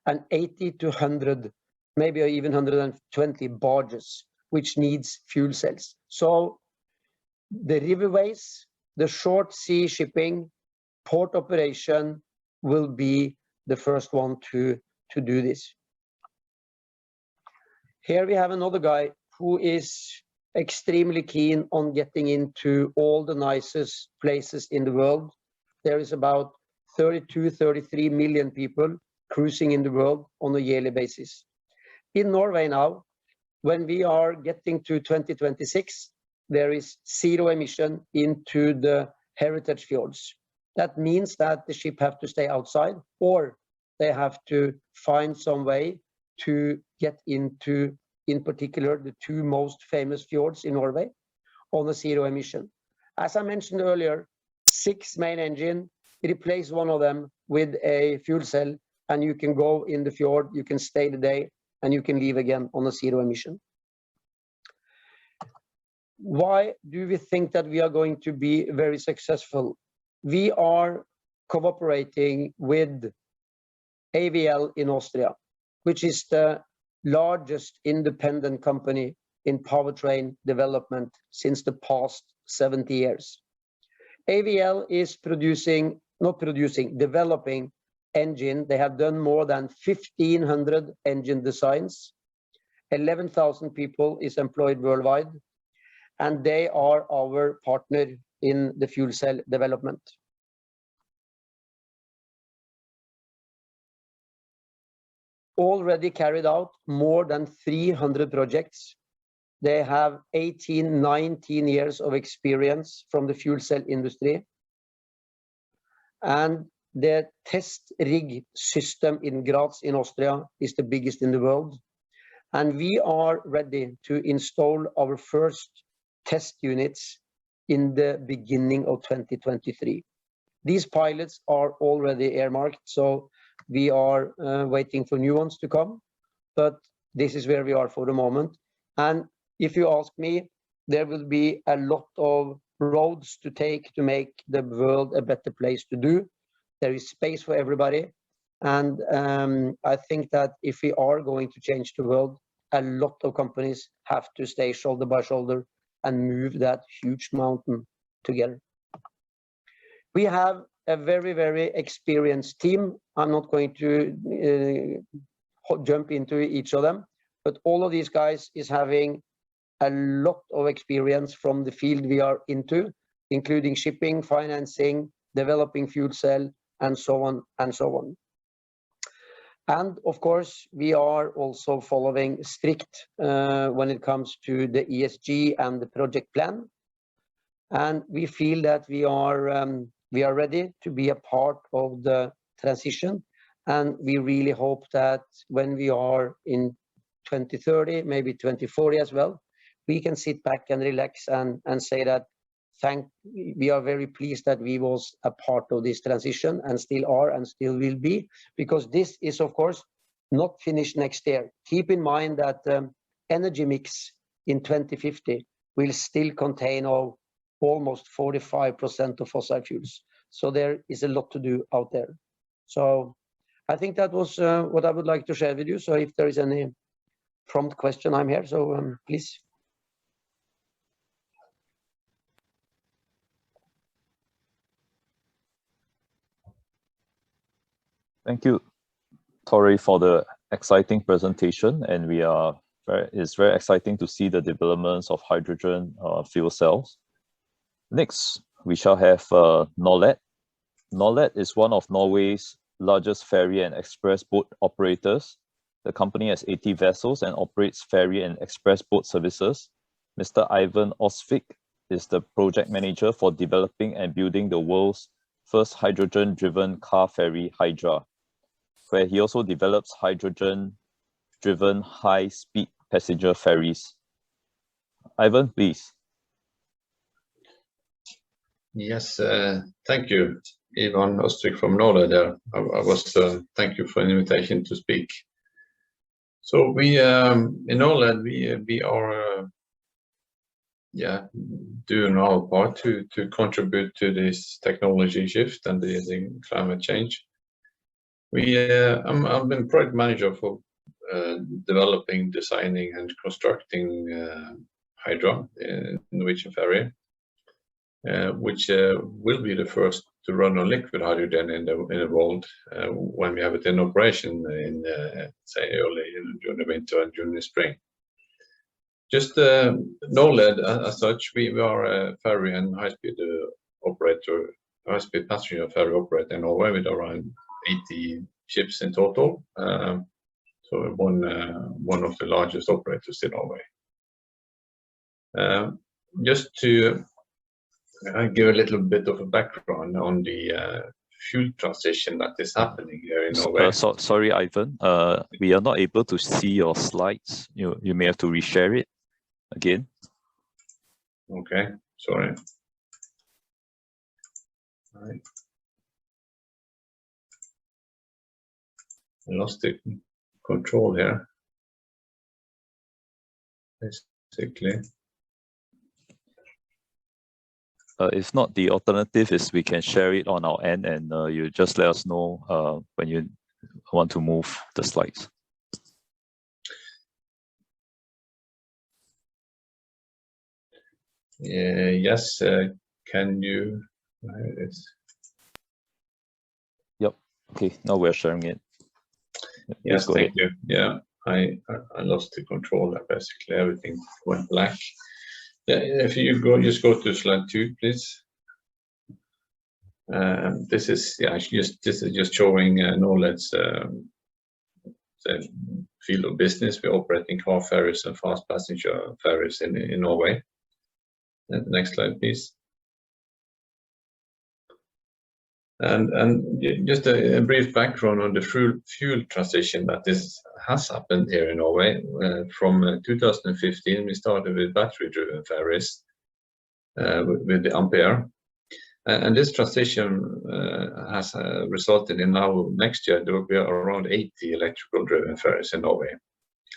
and 80 to 100, maybe even 120 barges, which needs fuel cells. So the riverways, the short sea shipping, port operation will be the first one to do this. Here we have another guy who is extremely keen on getting into all the nicest places in the world. There is about 33 million people cruising in the world on a yearly basis. In Norway now, when we are getting to 2026, there is zero emission into the heritage fjords. That means that the ship have to stay outside, or they have to find some way to get into, in particular, the two most famous fjords in Norway on a zero emission. As I mentioned earlier, 6 main engine, replace one of them with a fuel cell, and you can go in the fjord, you can stay the day, and you can leave again on a zero emission. Why do we think that we are going to be very successful? We are cooperating with AVL in Austria, which is the largest independent company in powertrain development since the past 70 years. AVL is developing engine. They have done more than 1,500 engine designs. 11,000 people is employed worldwide, and they are our partner in the fuel cell development. already carried out more than 300 projects. They have 18, 19 years of experience from the fuel cell industry. And the test rig system in Graz in Austria is the biggest in the world. And we are ready to install our first test units in the beginning of 2023. These pilots are already earmarked, so we are waiting for new ones to come, but this is where we are for the moment. And if you ask me, there will be a lot of roads to take to make the world a better place to do. There is space for everybody. And I think that if we are going to change the world, a lot of companies have to stay shoulder by shoulder and move that huge mountain together. We have a very, very experienced team. I'm not going to jump into each of them, but all of these guys is having a lot of experience from the field we are into, including shipping, financing, developing fuel cell, and so on and so on. And of course, we are also following strict when it comes to the ESG and the project plan. And we feel that we are ready to be a part of the transition. And we really hope that when we are in 2030, maybe 2040 as well, we can sit back and relax and say that we are very pleased that we was a part of this transition and still are and still will be, because this is of course not finished next year. Keep in mind that energy mix in 2050 will still contain almost 45% of fossil fuels. So there is a lot to do out there. So I think that was what I would like to share with you. So if there is any prompt question, I'm here, so please. Thank you, Tori, for the exciting presentation. And it's very exciting to see the developments of hydrogen fuel cells. Next, we shall have Norled. Norled is one of Norway's largest ferry and express boat operators. The company has 80 vessels and operates ferry and express boat services. Mr. Ivan Østvik is the project manager for developing and building the world's first hydrogen-driven car ferry, Hydra, where he also develops hydrogen-driven high-speed passenger ferries. Ivan, please. Yes, thank you, Ivan Østvik from Norway there. Thank you for the invitation to speak. So we in Norled we are doing our part to contribute to this technology shift and the climate change. I've been project manager for developing, designing, and constructing Hydra, Norwegian ferry, which will be the first to run on liquid hydrogen in the world when we have it in operation in say early during the winter and during the spring. Just Norled as such, we are a ferry and high-speed operator, high-speed passenger ferry operator in Norway with around 80 ships in total. So one of the largest operators in Norway. Just to give a little bit of a background on the fuel transition that is happening here in Norway. Sorry, Ivan. We are not able to see your slides. You may have to reshare it again. Okay, sorry. I lost the control here, basically. If not, the alternative is we can share it on our end, and you just let us know when you want to move the slides. Yes, can you? Yep. Okay, now we're sharing it. Yes, thank you. Yeah, I lost the control. Basically, everything went black. Yeah, if you just go to slide 2, please. This is just showing Norled's the field of business. We're operating car ferries and fast passenger ferries in Norway. Next slide, please. And just a brief background on the fuel transition that has happened here in Norway. From 2015, we started with battery-driven ferries with the Ampere. And this transition has resulted in now next year there will be around 80 electrical driven ferries in Norway.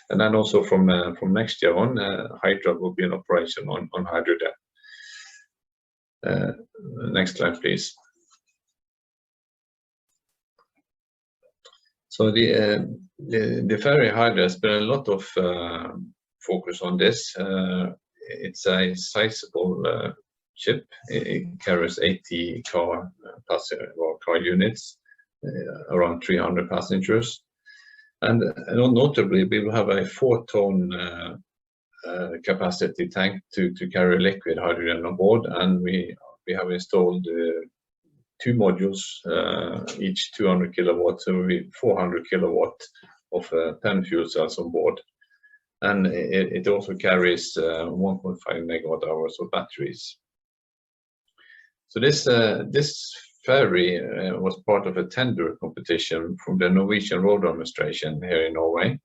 And then also from next year on, Hydra will be in operation on hydrogen. Next slide, please. So the ferry Hydra has been a lot of focus on this. It's a sizable ship. It carries 80 car units, around 300 passengers, and notably we will have a 4-ton capacity tank to carry liquid hydrogen on board, and we have installed 2 modules, each 200 kilowatts, so it will be 400 kilowatt of PEM fuel cells on board, and it also carries 1.5 megawatt hours of batteries. So this ferry was part of a tender competition from the Norwegian Road Administration here in Norway.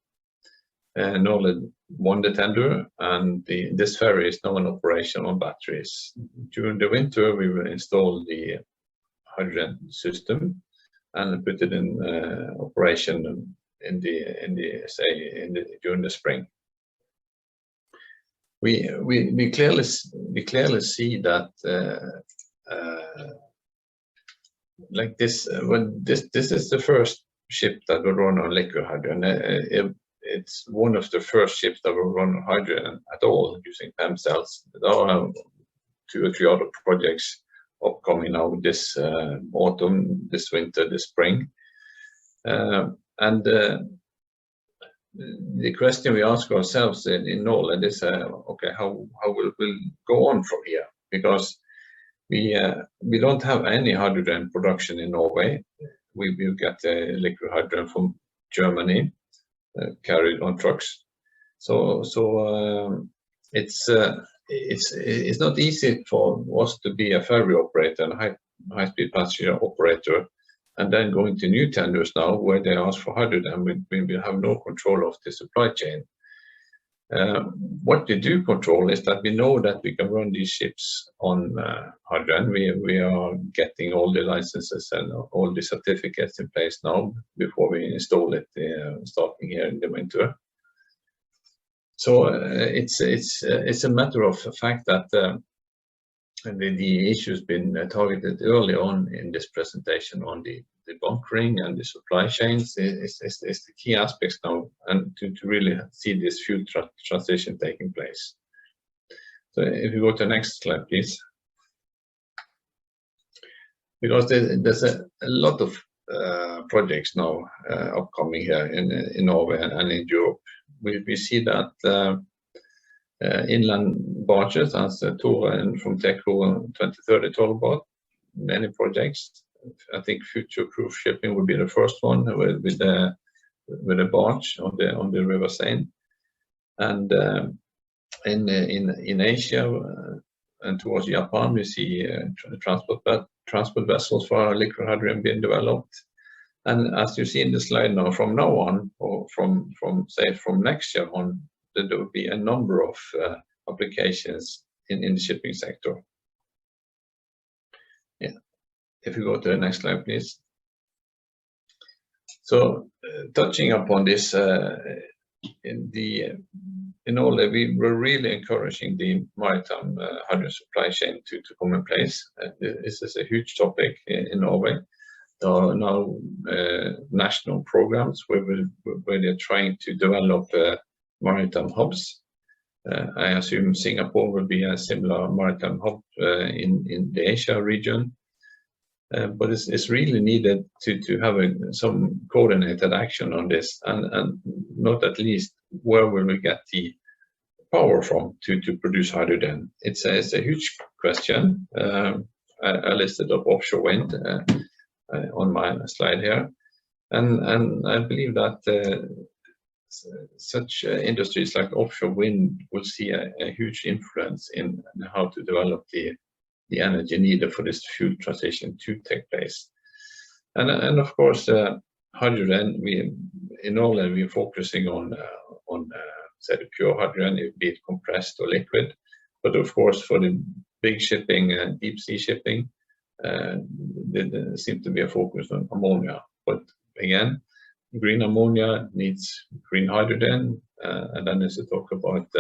Norled won the tender, and this ferry is now in operation on batteries. During the winter, we will install the hydrogen system and put it in operation during the spring. We clearly see that like this, when this is the first ship that will run on liquid hydrogen. It's one of the first ships that will run on hydrogen at all using PEM cells. There are 2 or 3 other projects upcoming now this autumn, this winter, this spring, and the question we ask ourselves in Norled is, okay, how will we go on from here? Because we don't have any hydrogen production in Norway. We will get liquid hydrogen from Germany, carried on trucks. So it's not easy for us to be a ferry operator and high-speed passenger operator, and then going to new tenders now where they ask for hydrogen. We will have no control of the supply chain. What we do control is that we know that we can run these ships on hydrogen. We are getting all the licenses and all the certificates in place now before we install it, starting here in the winter. So it's a matter of fact that the issue has been targeted early on in this presentation on the bunkering and the supply chains is the key aspects now, and to really see this fuel transition taking place. So if you go to the next slide, please. Because there's a lot of projects now upcoming here in Norway and in Europe. We see that inland barges, as Tore from Teco 2030 told about, many projects. I think future-proof shipping will be the first one with a barge on the River Seine, and in Asia and towards Japan we see transport vessels for liquid hydrogen being developed. And as you see in the slide now, from now on, or from next year on, there will be a number of applications in the shipping sector. Yeah. If you go to the next slide, please. So, touching upon this, in all that, we were really encouraging the maritime hydrogen supply chain to come in place. This is a huge topic in Norway. There are now national programs where they're trying to develop maritime hubs. I assume Singapore will be a similar maritime hub in the Asia region. But it's really needed to have some coordinated action on this, and not at least where will we get the power from to produce hydrogen. It's a huge question. I listed up offshore wind on my slide here. And I believe that such industries like offshore wind will see a huge influence in how to develop the energy needed for this fuel transition to take place. And of course, hydrogen, in Norled we're focusing on say the pure hydrogen, be it compressed or liquid. But of course, for the big shipping and deep sea shipping, there seems to be a focus on ammonia. But again, green ammonia needs green hydrogen, and then there's a talk about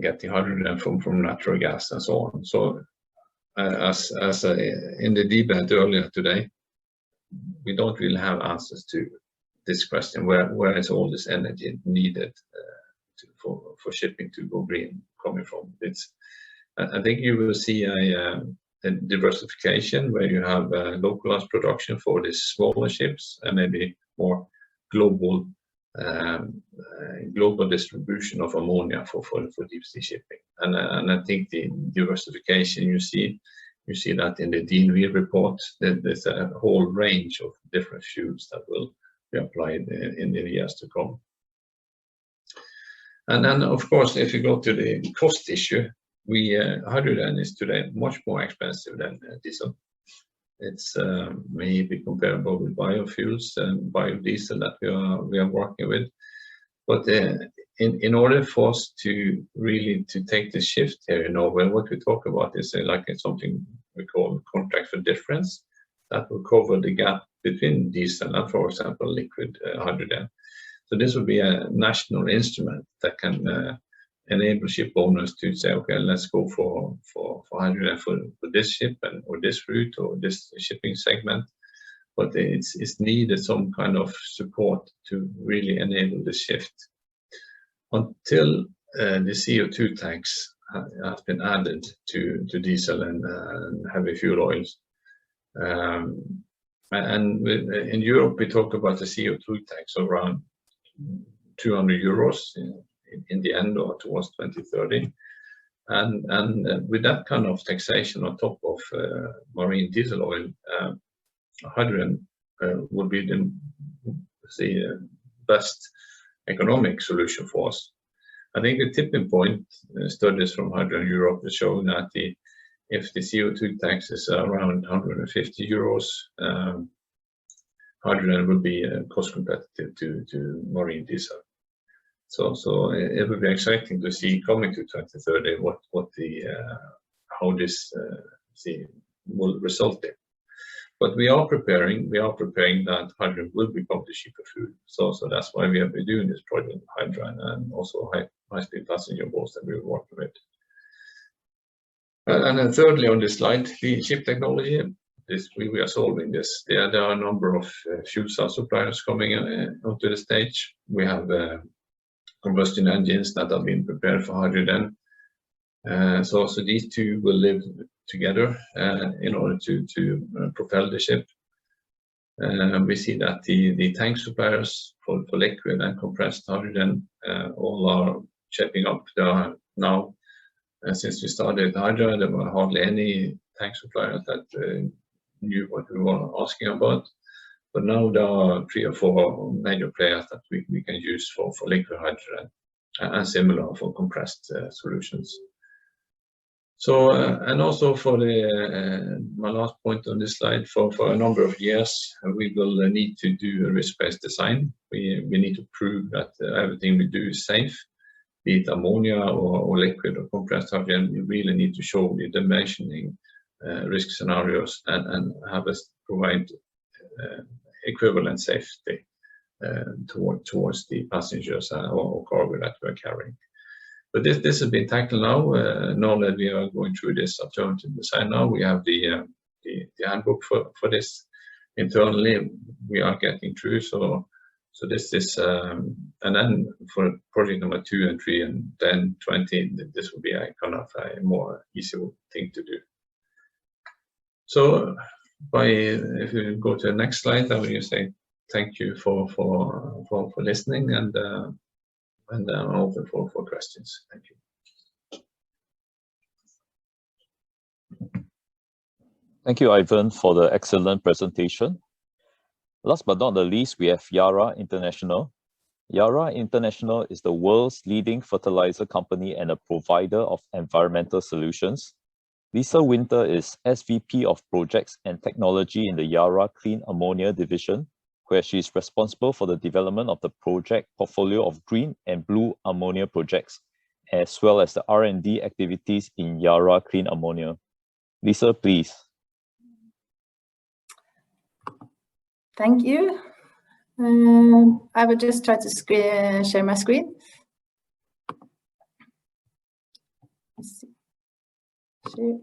getting hydrogen from natural gas and so on. So as in the debate earlier today, we don't really have answers to this question: where is all this energy needed for shipping to go green coming from? I think you will see a diversification where you have localized production for the smaller ships and maybe more global distribution of ammonia for deep sea shipping. And I think the diversification you see that in the DNV report, that there's a whole range of different fuels that will be applied in the years to come. And then, of course, if you go to the cost issue, hydrogen is today much more expensive than diesel. It's maybe comparable with biofuels and biodiesel that we are working with. But in order for us to really take the shift here in Norway, what we talk about is something we call contract for difference that will cover the gap between diesel and, for example, liquid hydrogen. So this will be a national instrument that can enable ship owners to say, okay, let's go for hydrogen for this ship or this route or this shipping segment. But it's needed some kind of support to really enable the shift. Until the CO2 tax has been added to diesel and heavy fuel oils. And in Europe, we talk about the CO2 tax around 200 euros in the end or towards 2030. And with that kind of taxation on top of marine diesel oil, hydrogen would be the best economic solution for us. I think the tipping point studies from Hydrogen Europe is showing that if the CO2 tax is around 150 euros, hydrogen will be cost competitive to marine diesel. So it will be exciting to see coming to 2030 how this will result in. But we are preparing that hydrogen will become the cheaper fuel. So that's why we have been doing this project, hydrogen, and also high-speed passenger boats that we're working with. And then thirdly on this slide, the ship technology. We are solving this. There are a number of fuel cell suppliers coming onto the stage. We have combustion engines that have been prepared for hydrogen. So these two will live together in order to propel the ship. We see that the tank suppliers for liquid and compressed hydrogen all are shaping up. There are now, since we started hydrogen, there were hardly any tank suppliers that knew what we were asking about. But now there are 3 or 4 major players that we can use for liquid hydrogen and similar for compressed solutions. So, and also for my last point on this slide, for a number of years, we will need to do a risk-based design. We need to prove that everything we do is safe, be it ammonia or liquid or compressed hydrogen. We really need to show the dimensioning risk scenarios and have us provide equivalent safety towards the passengers or cargo that we're carrying. But this has been tackled now. Now that we are going through this alternative design now, we have the handbook for this internally. We are getting through. So this is, and then for project number 2 and 3 and then 20, this will be a kind of a more easy thing to do. So if you go to the next slide, I will just say thank you for listening, and I'm open for questions. Thank you. Thank you, Ivan, for the excellent presentation. Last but not the least, we have Yara International. Yara International is the world's leading fertilizer company and a provider of environmental solutions. Lise Winther is SVP of Projects and Technology in the Yara Clean Ammonia division, where she is responsible for the development of the project portfolio of green and blue ammonia projects, as well as the R&D activities in Yara Clean Ammonia. Lise, please. Thank you. I will just try to share my screen. Let's see. Share.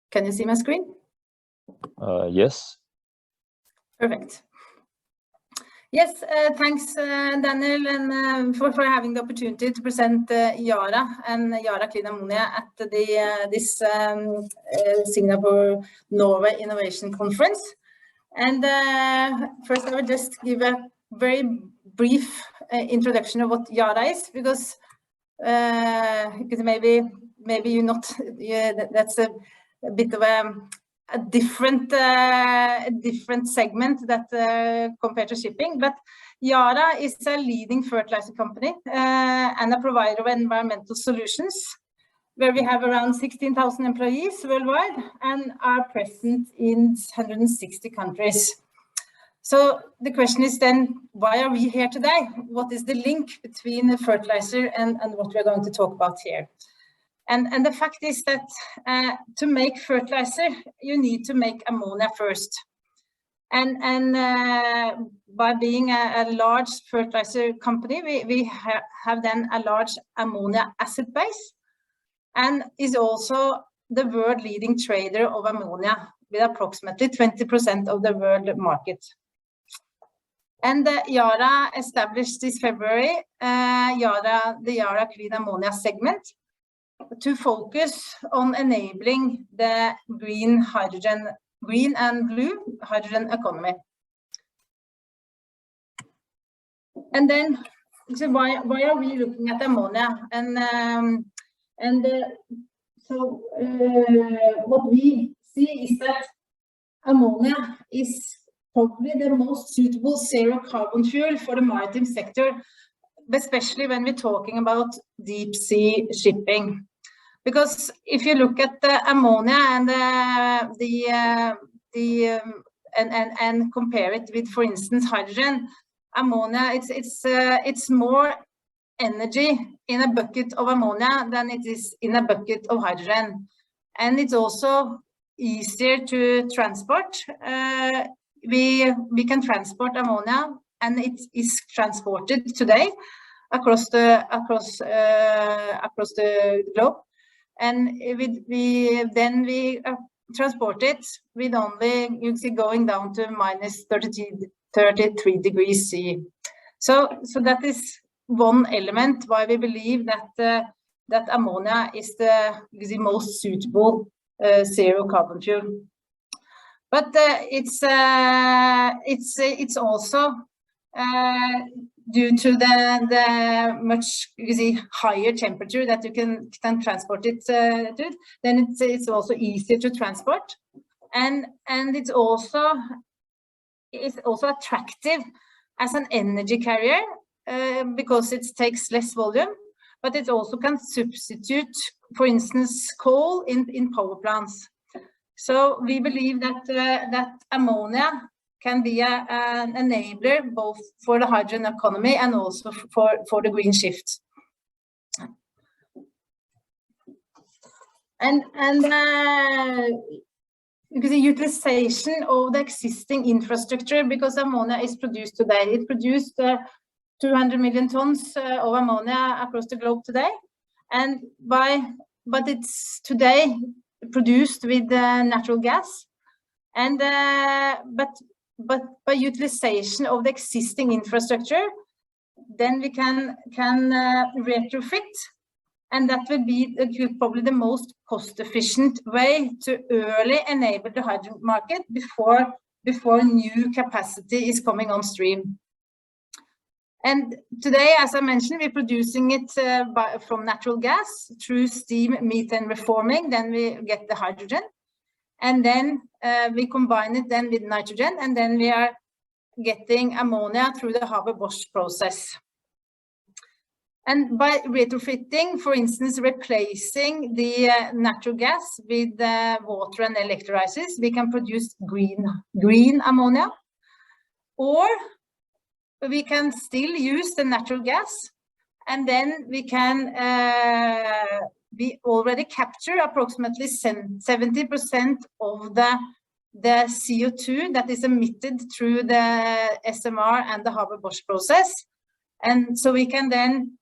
Can you see my screen? Yes. Perfect. Yes, thanks, Daniel, and for having the opportunity to present Yara and Yara Clean Ammonia at this Singapore Norway Innovation Conference. And first, I will just give a very brief introduction of what Yara is, because maybe you not. That's a bit of a different segment that compared to shipping, but Yara is a leading fertilizer company and a provider of environmental solutions, where we have around 16,000 employees worldwide and are present in 160 countries. So the question is then, why are we here today? What is the link between the fertilizer and what we're going to talk about here? And the fact is that to make fertilizer, you need to make ammonia first. And by being a large fertilizer company, we have then a large ammonia asset base, and is also the world leading trader of ammonia with approximately 20% of the world market. And Yara established this February the Yara Clean Ammonia segment, to focus on enabling the green and blue hydrogen economy. And then, so why are we looking at ammonia? So what we see is that ammonia is probably the most suitable zero carbon fuel for the maritime sector, especially when we're talking about deep sea shipping. Because if you look at the ammonia and compare it with, for instance, hydrogen, ammonia, it's more energy in a bucket of ammonia than it is in a bucket of hydrogen, and it's also easier to transport. We can transport ammonia, and it is transported today across the globe. And we transport it with only, you see, going down to minus 33 degrees C. So that is one element why we believe that that ammonia is the most suitable zero carbon fuel. But it's also due to the much higher temperature that you can transport it to, then it's also easier to transport, and it's also attractive as an energy carrier because it takes less volume, but it also can substitute, for instance, coal in power plants. So we believe that that ammonia can be an enabler both for the hydrogen economy and also for the green shift. And because the utilization of the existing infrastructure, because ammonia is produced today, it produced 200 million tons of ammonia across the globe today, but it's today produced with natural gas, and but by utilization of the existing infrastructure, then we can retrofit, and that will be probably the most cost-efficient way to early enable the hydrogen market before new capacity is coming on stream. And today, as I mentioned, we're producing it from natural gas through steam methane reforming, then we get the hydrogen. and then we combine it then with nitrogen, and then we are getting ammonia through the Haber-Bosch process. And by retrofitting, for instance, replacing the natural gas with water and electrolysis, we can produce green ammonia, or we can still use the natural gas, and then we can already capture approximately 70% of the CO2 that is emitted through the SMR and the Haber-Bosch process. And so we can then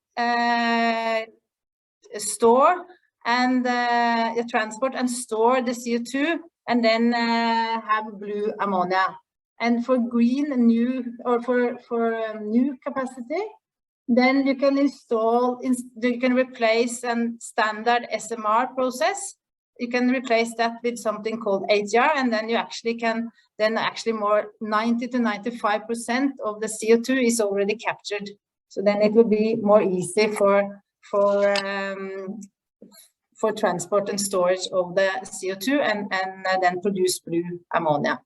store and transport and store the CO2, and then have blue ammonia. And for green new, or for new capacity, then you can you can replace a standard SMR process. You can replace that with something called HYDS, and then you actually can, more 90 to 95% of the CO2 is already captured. So then it will be more easy for transport and storage of the CO2, and then produce blue ammonia.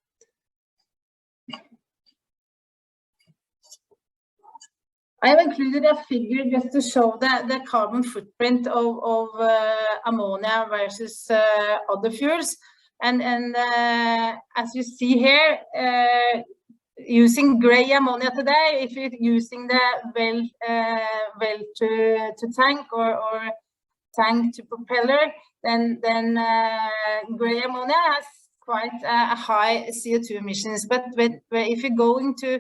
I have included a figure just to show the carbon footprint of ammonia versus other fuels. And as you see here, using gray ammonia today, if you're using the well to tank or tank to propeller, then gray ammonia has quite a high CO2 emissions. But if you go into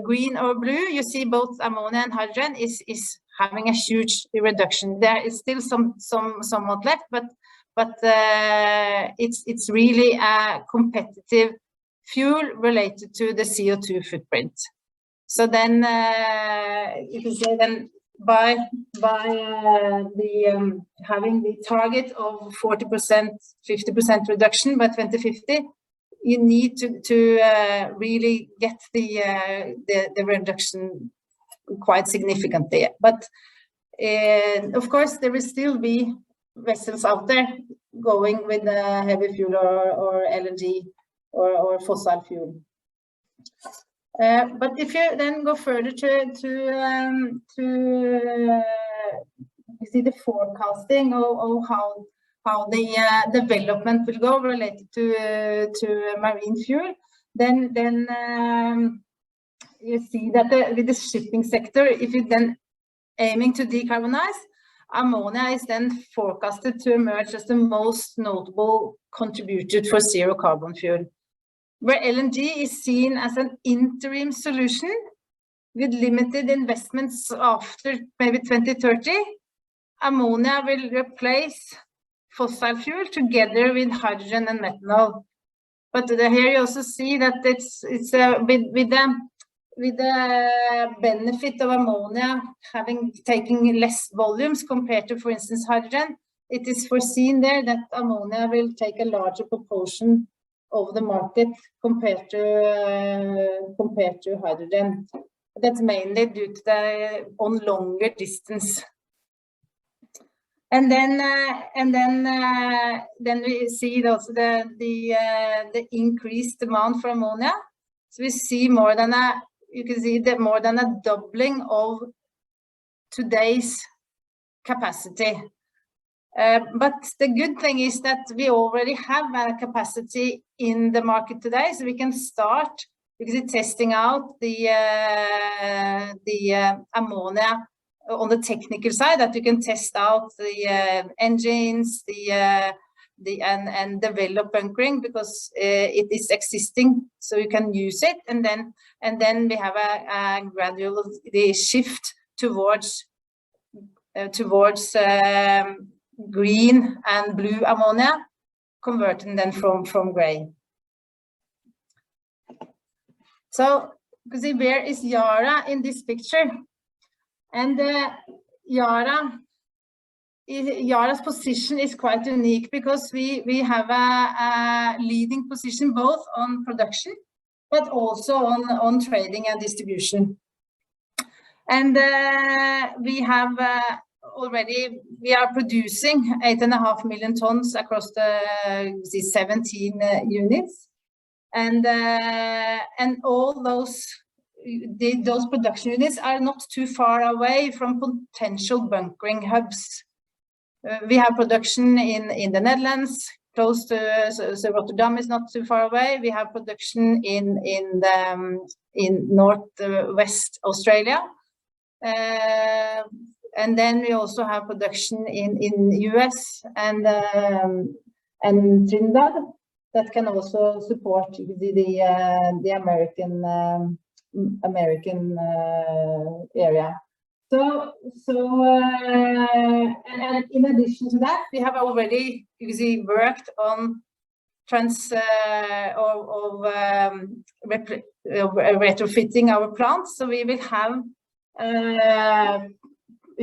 green or blue, you see both ammonia and hydrogen is having a huge reduction. There is still somewhat left, but it's really a competitive fuel related to the CO2 footprint. So then you can say then by having the target of 40%, 50% reduction by 2050, you need to really get the reduction quite significantly. But of course, there will still be vessels out there going with heavy fuel or LNG or fossil fuel. But if you then go further to see the forecasting of how the development will go related to marine fuel, then you see that with the shipping sector, if you're then aiming to decarbonize, ammonia is then forecasted to emerge as the most notable contributor for zero carbon fuel, where LNG is seen as an interim solution with limited investments after maybe 2030. Ammonia will replace fossil fuel together with hydrogen and methanol. But here you also see that it's with the benefit of ammonia taking less volumes compared to, for instance, hydrogen. It is foreseen there that ammonia will take a larger proportion of the market compared to hydrogen. That's mainly due to the on longer distance. And then we see also the increased demand for ammonia. So we see more than a doubling of today's capacity. But the good thing is that we already have a capacity in the market today, so we can start testing out the ammonia on the technical side, that you can test out the engines, and develop bunkering, because it is existing, so you can use it, and then we have a gradual shift towards green and blue ammonia, converting them from gray. So, where is Yara in this picture? And Yara's position is quite unique, because we have a leading position both on production, but also on trading and distribution. And we have already, we are producing 8.5 million tons across the 17 units, and all those production units are not too far away from potential bunkering hubs. We have production in the Netherlands, close to, so Rotterdam is not too far away. We have production in northwest Australia, and then we also have production in US and Trinidad that can also support the American area. So and in addition to that, we have already worked on retrofitting our plants. So we will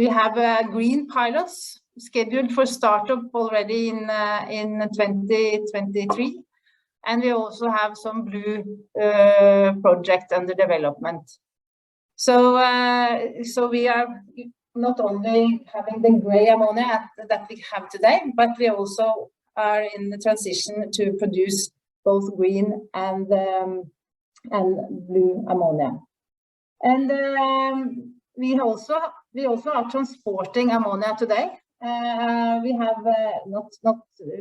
have green pilots scheduled for startup already in 2023, and we also have some blue project under development. So we are not only having the gray ammonia that we have today, but we also are in the transition to produce both green and blue ammonia. And we also are transporting ammonia today. We have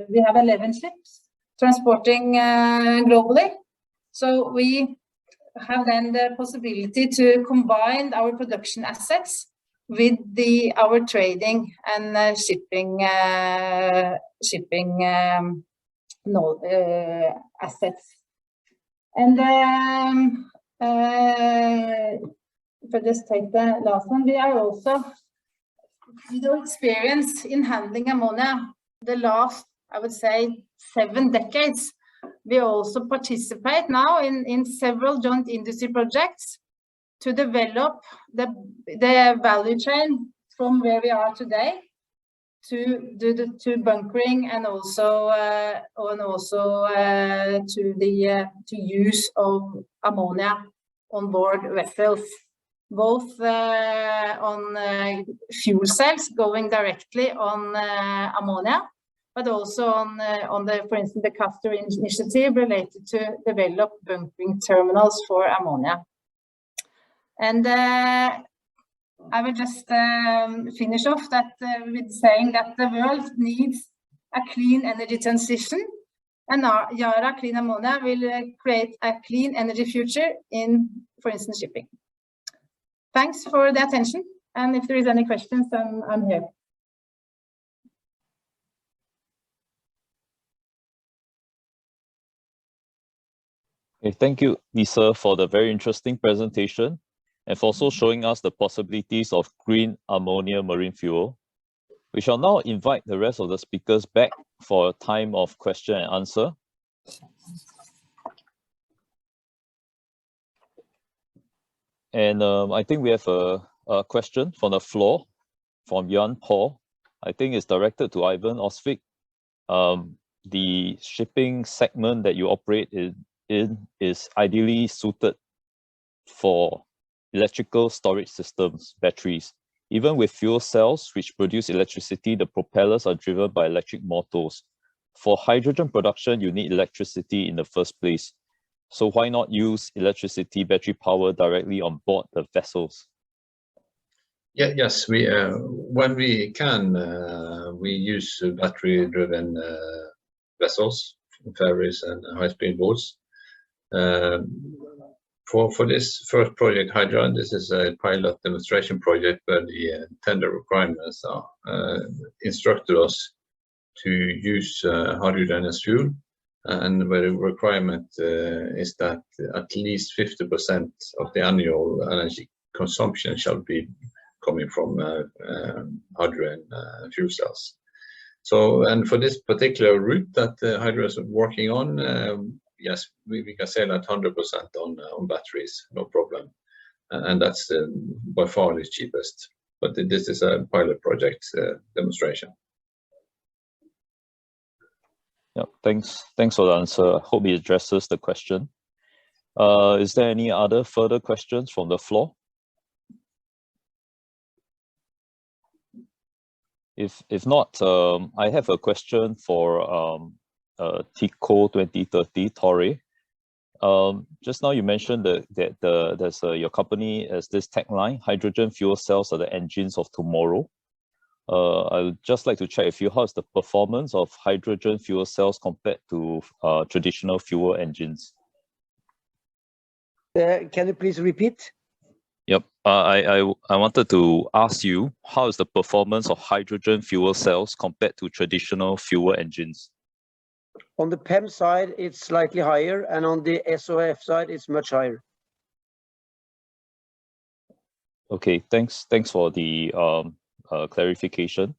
we have 11 ships transporting globally. So we have then the possibility to combine our production assets with our trading and shipping assets. And if I just take the last one, we are also, with our experience in handling ammonia the last, I would say, 7 decades, we also participate now in several joint industry projects to develop the value chain from where we are today to bunkering and also to use of ammonia on board vessels, both on fuel cells going directly on ammonia, but also on the, for instance, the Castor initiative related to develop bunkering terminals for ammonia. And I will just finish off that with saying that the world needs a clean energy transition, and our Yara Clean Ammonia will create a clean energy future in, for instance, shipping. Thanks for the attention, and if there is any questions, I'm here. Okay, thank you, Lise, for the very interesting presentation and for also showing us the possibilities of green ammonia marine fuel. We shall now invite the rest of the speakers back for a time of question and answer. And I think we have a question from the floor from Jan Paul. I think it's directed to Ivan Østvik. The shipping segment that you operate in is ideally suited for electrical storage systems, batteries. Even with fuel cells, which produce electricity, the propellers are driven by electric motors. For hydrogen production, you need electricity in the first place. So why not use electricity, battery power directly on board the vessels? Yeah, yes, we when we can, we use battery-driven vessels, ferries, and high-speed boats. For this first project, Hydra, this is a pilot demonstration project where the tender requirements are instructed us to use hydrogen as fuel, and where the requirement is that at least 50% of the annual energy consumption shall be coming from hydrogen fuel cells. So, and for this particular route that Hydra is working on, yes, we can say that 100% on batteries, no problem. And that's by far the cheapest. But this is a pilot project demonstration. Yeah, thanks for the answer. I hope it addresses the question. Is there any other further questions from the floor? If not, I have a question for TICO 2030, Torre. Just now you mentioned that your company has this tagline: hydrogen fuel cells are the engines of tomorrow. I would just like to check with you, how is the performance of hydrogen fuel cells compared to traditional fuel engines? Can you please repeat? Yep. I wanted to ask you, how is the performance of hydrogen fuel cells compared to traditional fuel engines? On the PEM side, it's slightly higher, and on the SOF side, it's much higher. Okay, thanks for the clarification.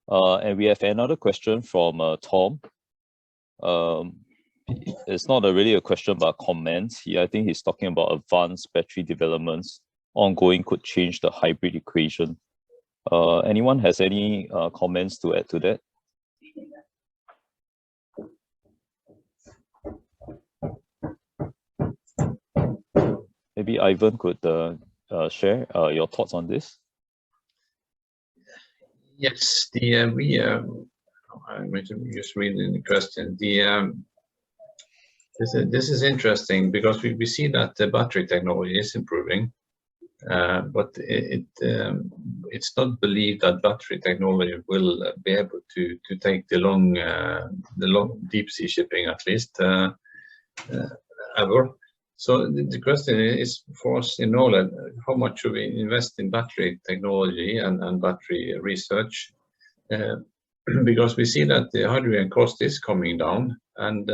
And we have another question from Tom. It's not really a question but a comment. I think he's talking about advanced battery developments ongoing could change the hybrid equation. Anyone has any comments to add to that? Maybe Ivan could share your thoughts on this. Yes, I'm going to just read the question. This is interesting because we see that the battery technology is improving, but it's not believed that battery technology will be able to take the long deep sea shipping, at least ever. So the question is for us in Norled, how much should we invest in battery technology and battery research? Because we see that the hydrogen cost is coming down, and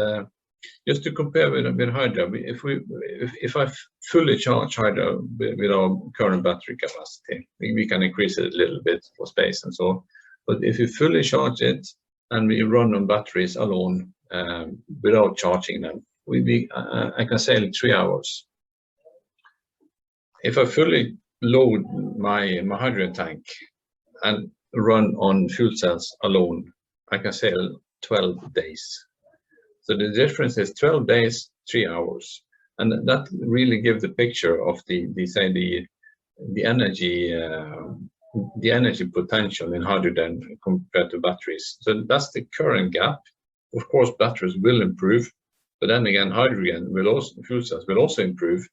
just to compare with hydro, if I fully charge hydro with our current battery capacity, we can increase it a little bit for space and so. But if you fully charge it and we run on batteries alone without charging them, I can sail in 3 hours. If I fully load my hydrogen tank and run on fuel cells alone, I can sail 12 days. So the difference is 12 days, 3 hours, and that really gives the picture of the energy potential in hydrogen compared to batteries. So that's the current gap. Of course, batteries will improve, but then again, hydrogen will also, fuel cells will also improve.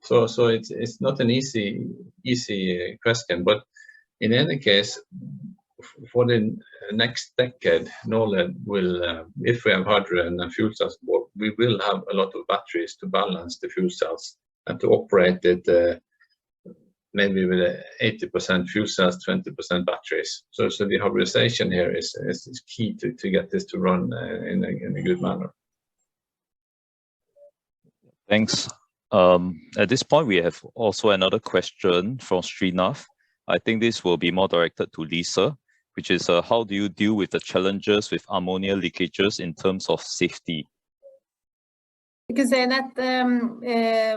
So it's not an easy question, but in any case, for the next decade, Norled will, if we have hydrogen and fuel cells, we will have a lot of batteries to balance the fuel cells and to operate it maybe with 80% fuel cells, 20% batteries. So the hybridization here is key to get this to run in a good manner. Thanks. At this point, we have also another question from Srinath. I think this will be more directed to Lise, which is how do you deal with the challenges with ammonia leakages in terms of safety? You can say that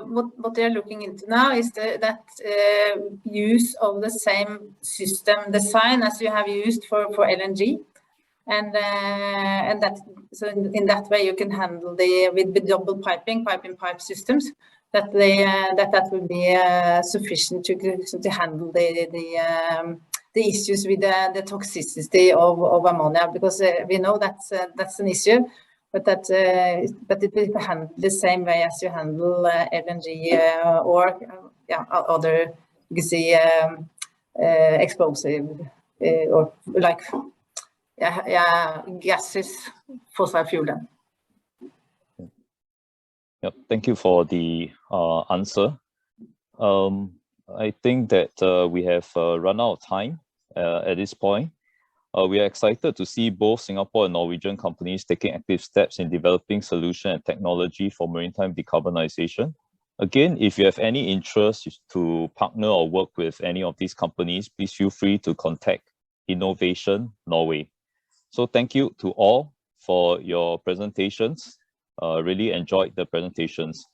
what they are looking into now is that use of the same system design as you have used for LNG, and that so in that way you can handle with double piping pipe systems, that will be sufficient to handle the issues with the toxicity of ammonia, because we know that's an issue, but it will be handled the same way as you handle LNG or other, you can see, explosive or like gases, fossil fuel. Yep, thank you for the answer. I think that we have run out of time at this point. We are excited to see both Singapore and Norwegian companies taking active steps in developing solution and technology for maritime decarbonization. Again, if you have any interest to partner or work with any of these companies, please feel free to contact Innovation Norway. So thank you to all for your presentations. Really enjoyed the presentations.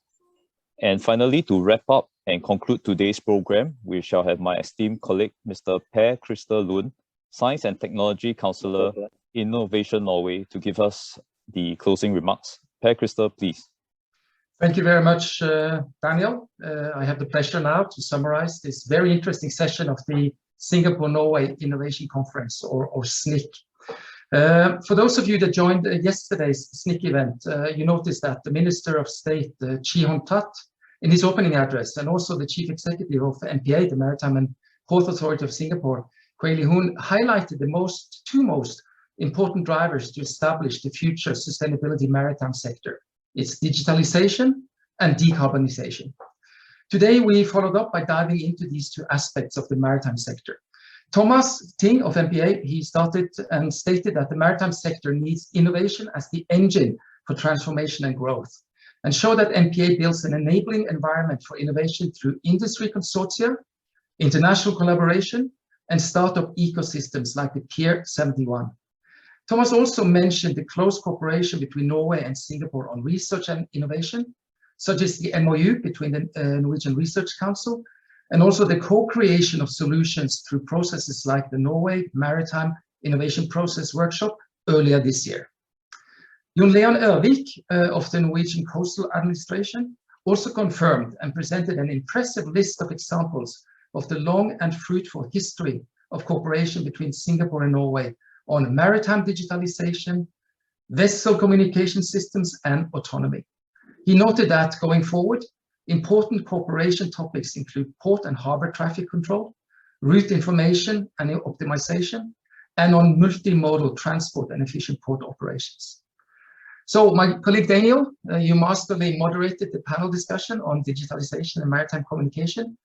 And finally, to wrap up and conclude today's program, we shall have my esteemed colleague, Mr. Per Christer Lund, Science and Technology Counsellor, Innovation Norway, to give us the closing remarks. Per Christer, please. Thank you very much, Daniel. I have the pleasure now to summarize this very interesting session of the Singapore Norway Innovation Conference, or SNIC. For those of you that joined yesterday's SNIC event, you noticed that the Minister of State, Tat, in his opening address, and also the Chief Executive of MPA, the Maritime and Port Authority of Singapore, Kwee Lee Hoon, highlighted the two most important drivers to establish the future sustainability maritime sector. It's digitalisation and decarbonisation. Today, we followed up by diving into these two aspects of the maritime sector. Thomas Ting of MPA, he started and stated that the maritime sector needs innovation as the engine for transformation and growth, and show that MPA builds an enabling environment for innovation through industry consortia, international collaboration, and startup ecosystems like the Pier 71. Thomas also mentioned the close cooperation between Norway and Singapore on research and innovation, such as the MOU between the Norwegian Research Council, and also the co-creation of solutions through processes like the Norway Maritime Innovation Process Workshop earlier this year. Jon Leon Østvik of the Norwegian Coastal Administration also confirmed and presented an impressive list of examples of the long and fruitful history of cooperation between Singapore and Norway on maritime digitalisation, vessel communication systems, and autonomy. He noted that going forward, important cooperation topics include port and harbour traffic control, route information and optimization, and on multimodal transport and efficient port operations. So my colleague Daniel, you masterly moderated the panel discussion on digitalisation and maritime communication,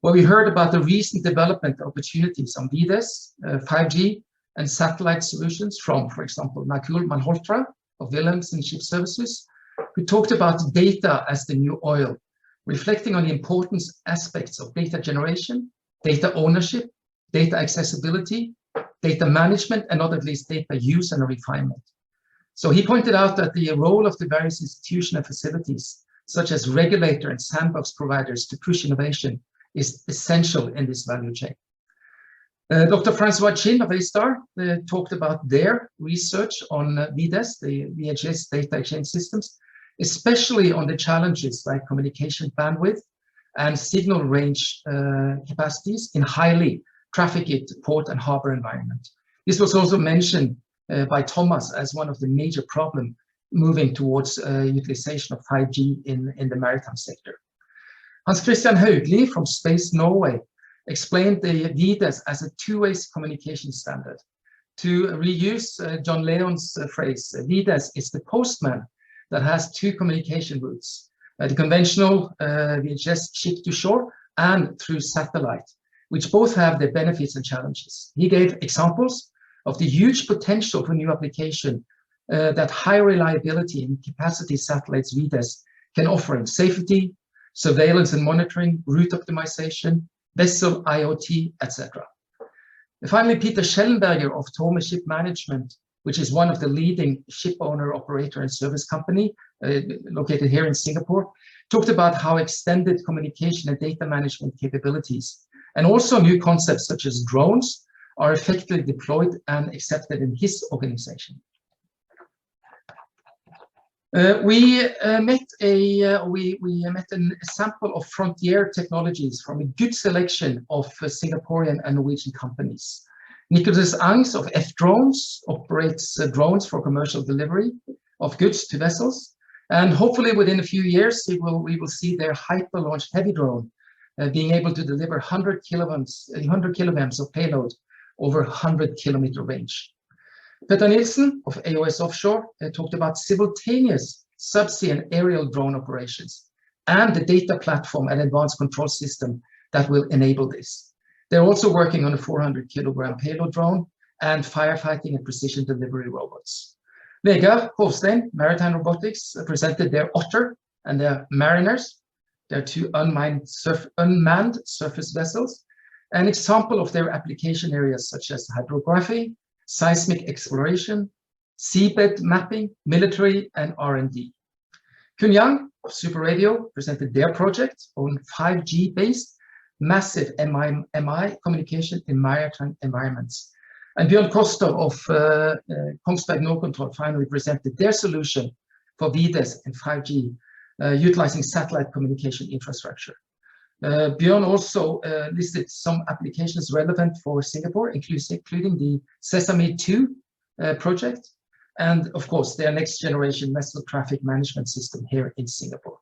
where we heard about the recent development opportunities on HYDS, 5G, and satellite solutions from, for example, Nakul Malhotra of Wilhelmsen Ship Services, who talked about data as the new oil, reflecting on the important aspects of data generation, data ownership, data accessibility, data management, and not at least data use and refinement. So he pointed out that the role of the various institutional facilities, such as regulator and sandbox providers to push innovation, is essential in this value chain. Dr. Francois Chin of A-Star talked about their research on HYDS, the VHS data exchange systems, especially on the challenges like communication bandwidth and signal range capacities in highly trafficked port and harbor environment. This was also mentioned by Thomas as one of the major problems moving towards utilization of 5G in the maritime sector. Hans Christian Haugli from Space Norway explained the HYDS as a two-way communication standard. To reuse John Leon's phrase, HYDS is the postman that has two communication routes, the conventional VHS ship-to-shore and through satellite, which both have their benefits and challenges. He gave examples of the huge potential for new application that high reliability and capacity satellites HYDS can offer in safety, surveillance and monitoring, route optimization, vessel IoT, etc. And finally, Peter Schellenberger of Thome Ship Management, which is one of the leading ship owner, operator, and service company located here in Singapore, talked about how extended communication and data management capabilities, and also new concepts such as drones, are effectively deployed and accepted in his organization. We met a sample of frontier technologies from a good selection of Singaporean and Norwegian companies. Nicholas Angs of F-Drones operates drones for commercial delivery of goods to vessels, and hopefully within a few years we will see their hyper-launched heavy drone being able to deliver 100 kilograms of payload over 100-kilometer range. Peter Nielsen of AOS Offshore talked about simultaneous subsea and aerial drone operations and the data platform and advanced control system that will enable this. They're also working on a 400-kilogram payload drone and firefighting and precision delivery robots. Vegard Hovstein, Maritime Robotics, presented their Otter and their Mariners, their two unmanned surface vessels, an example of their application areas such as hydrography, seismic exploration, seabed mapping, military, and R&D. Kun Yang of Super Radio presented their project on 5G-based massive MI communication in maritime environments. And Bjørn Koster of Kongsberg Nordcontrol finally presented their solution for HYDS and 5G, utilizing satellite communication infrastructure. Bjørn also listed some applications relevant for Singapore, including the Sesame 2 project, and of course their next generation vessel traffic management system here in Singapore.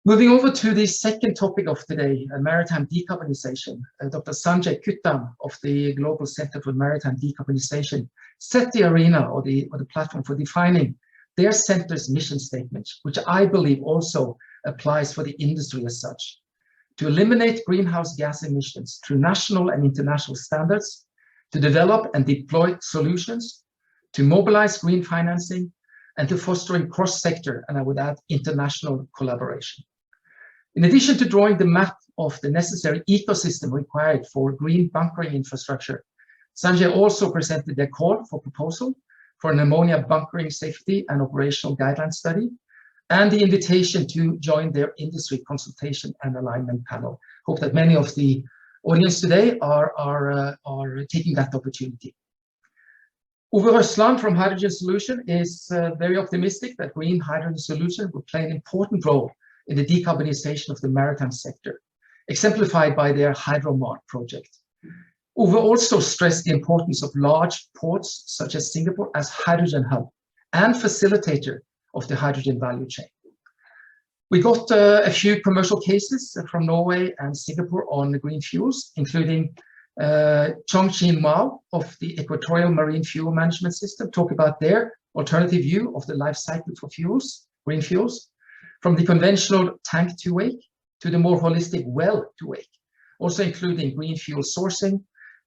Moving over to the second topic of today, maritime decarbonization. Dr. Sanjay Kuttan of the Global Center for Maritime Decarbonization set the arena or the platform for defining their center's mission statement, which I believe also applies for the industry as such. To eliminate greenhouse gas emissions through national and international standards, to develop and deploy solutions, to mobilize green financing, and to fostering cross-sector, and I would add, international collaboration. In addition to drawing the map of the necessary ecosystem required for green bunkering infrastructure, Sanjay also presented their call for proposal for an ammonia bunkering safety and operational guideline study, and the invitation to join their industry consultation and alignment panel. Hope that many of the audience today are taking that opportunity. Uwe Røssland from Hydrogen Solution is very optimistic that green hydrogen solution will play an important role in the decarbonization of the maritime sector, exemplified by their HydroMart project. Uwe also stressed the importance of large ports such as Singapore as hydrogen hub and facilitator of the hydrogen value chain. We got a few commercial cases from Norway and Singapore on the green fuels, including Chong of the Equatorial Marine Fuel Management System, talk about their alternative view of the life cycle for fuels, green fuels, from the conventional tank to wake to the more holistic well to wake, also including green fuel sourcing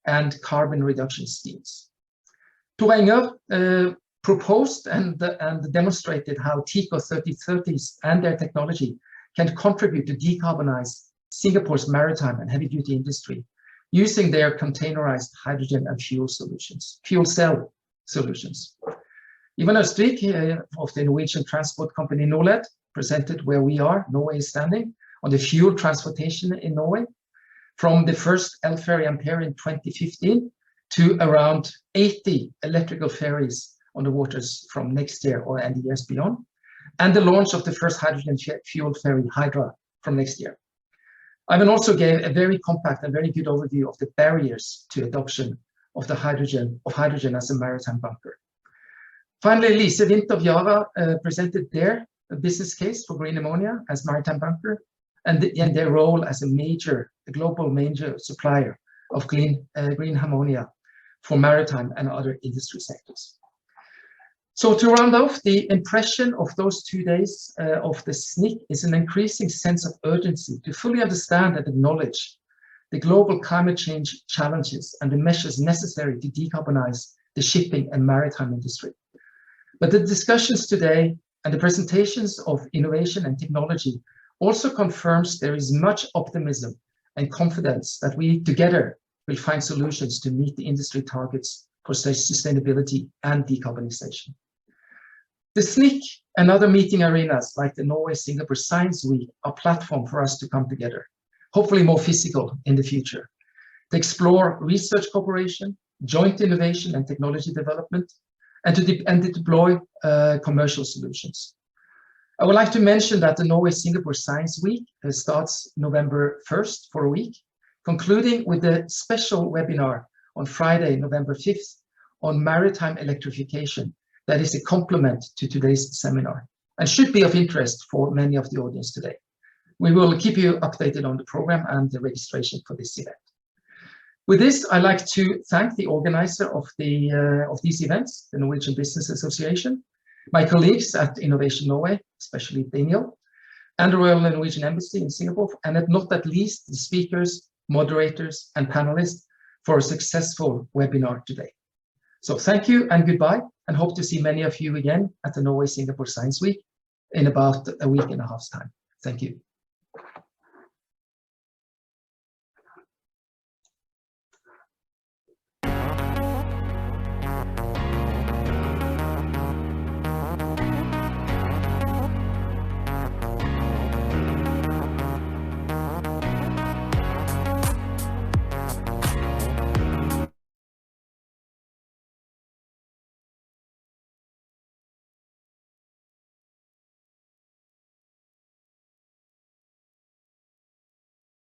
and carbon reduction schemes. Enger proposed and demonstrated how TECO 3030s and their technology can contribute to decarbonize Singapore's maritime and heavy-duty industry using their containerized hydrogen and fuel cell solutions. Even Østvik of the Norwegian transport company Norled presented where Norway is standing on the fuel transportation in Norway, from the first L-ferry Ampere in 2015 to around 80 electrical ferries on the waters from next year and the years beyond, and the launch of the first hydrogen fuel ferry Hydra from next year. Ivan also gave a very compact and very good overview of the barriers to adoption of hydrogen as a maritime bunker. Finally, Lise, Winther of Yara presented their business case for green ammonia as maritime bunker and their role as a global major supplier of green ammonia for maritime and other industry sectors. So to round off, the impression of those 2 days of the SNIC is an increasing sense of urgency to fully understand and acknowledge the global climate change challenges and the measures necessary to decarbonize the shipping and maritime industry. But the discussions today and the presentations of innovation and technology also confirms there is much optimism and confidence that we together will find solutions to meet the industry targets for sustainability and decarbonization. The SNIC and other meeting arenas like the Norway-Singapore Science Week are a platform for us to come together, hopefully more physical in the future, to explore research cooperation, joint innovation and technology development, and to deploy commercial solutions. I would like to mention that the Norway-Singapore Science Week starts November 1st for a week, concluding with a special webinar on Friday, November 5th, on maritime electrification that is a complement to today's seminar and should be of interest for many of the audience today. We will keep you updated on the program and the registration for this event. With this, I'd like to thank the organizer of these events, the Norwegian Business Association, my colleagues at Innovation Norway, especially Daniel, and the Royal Norwegian Embassy in Singapore, and not at least the speakers, moderators, and panelists for a successful webinar today. So thank you and goodbye, and hope to see many of you again at the Norway-Singapore Science Week in about a week and a half's time. Thank you.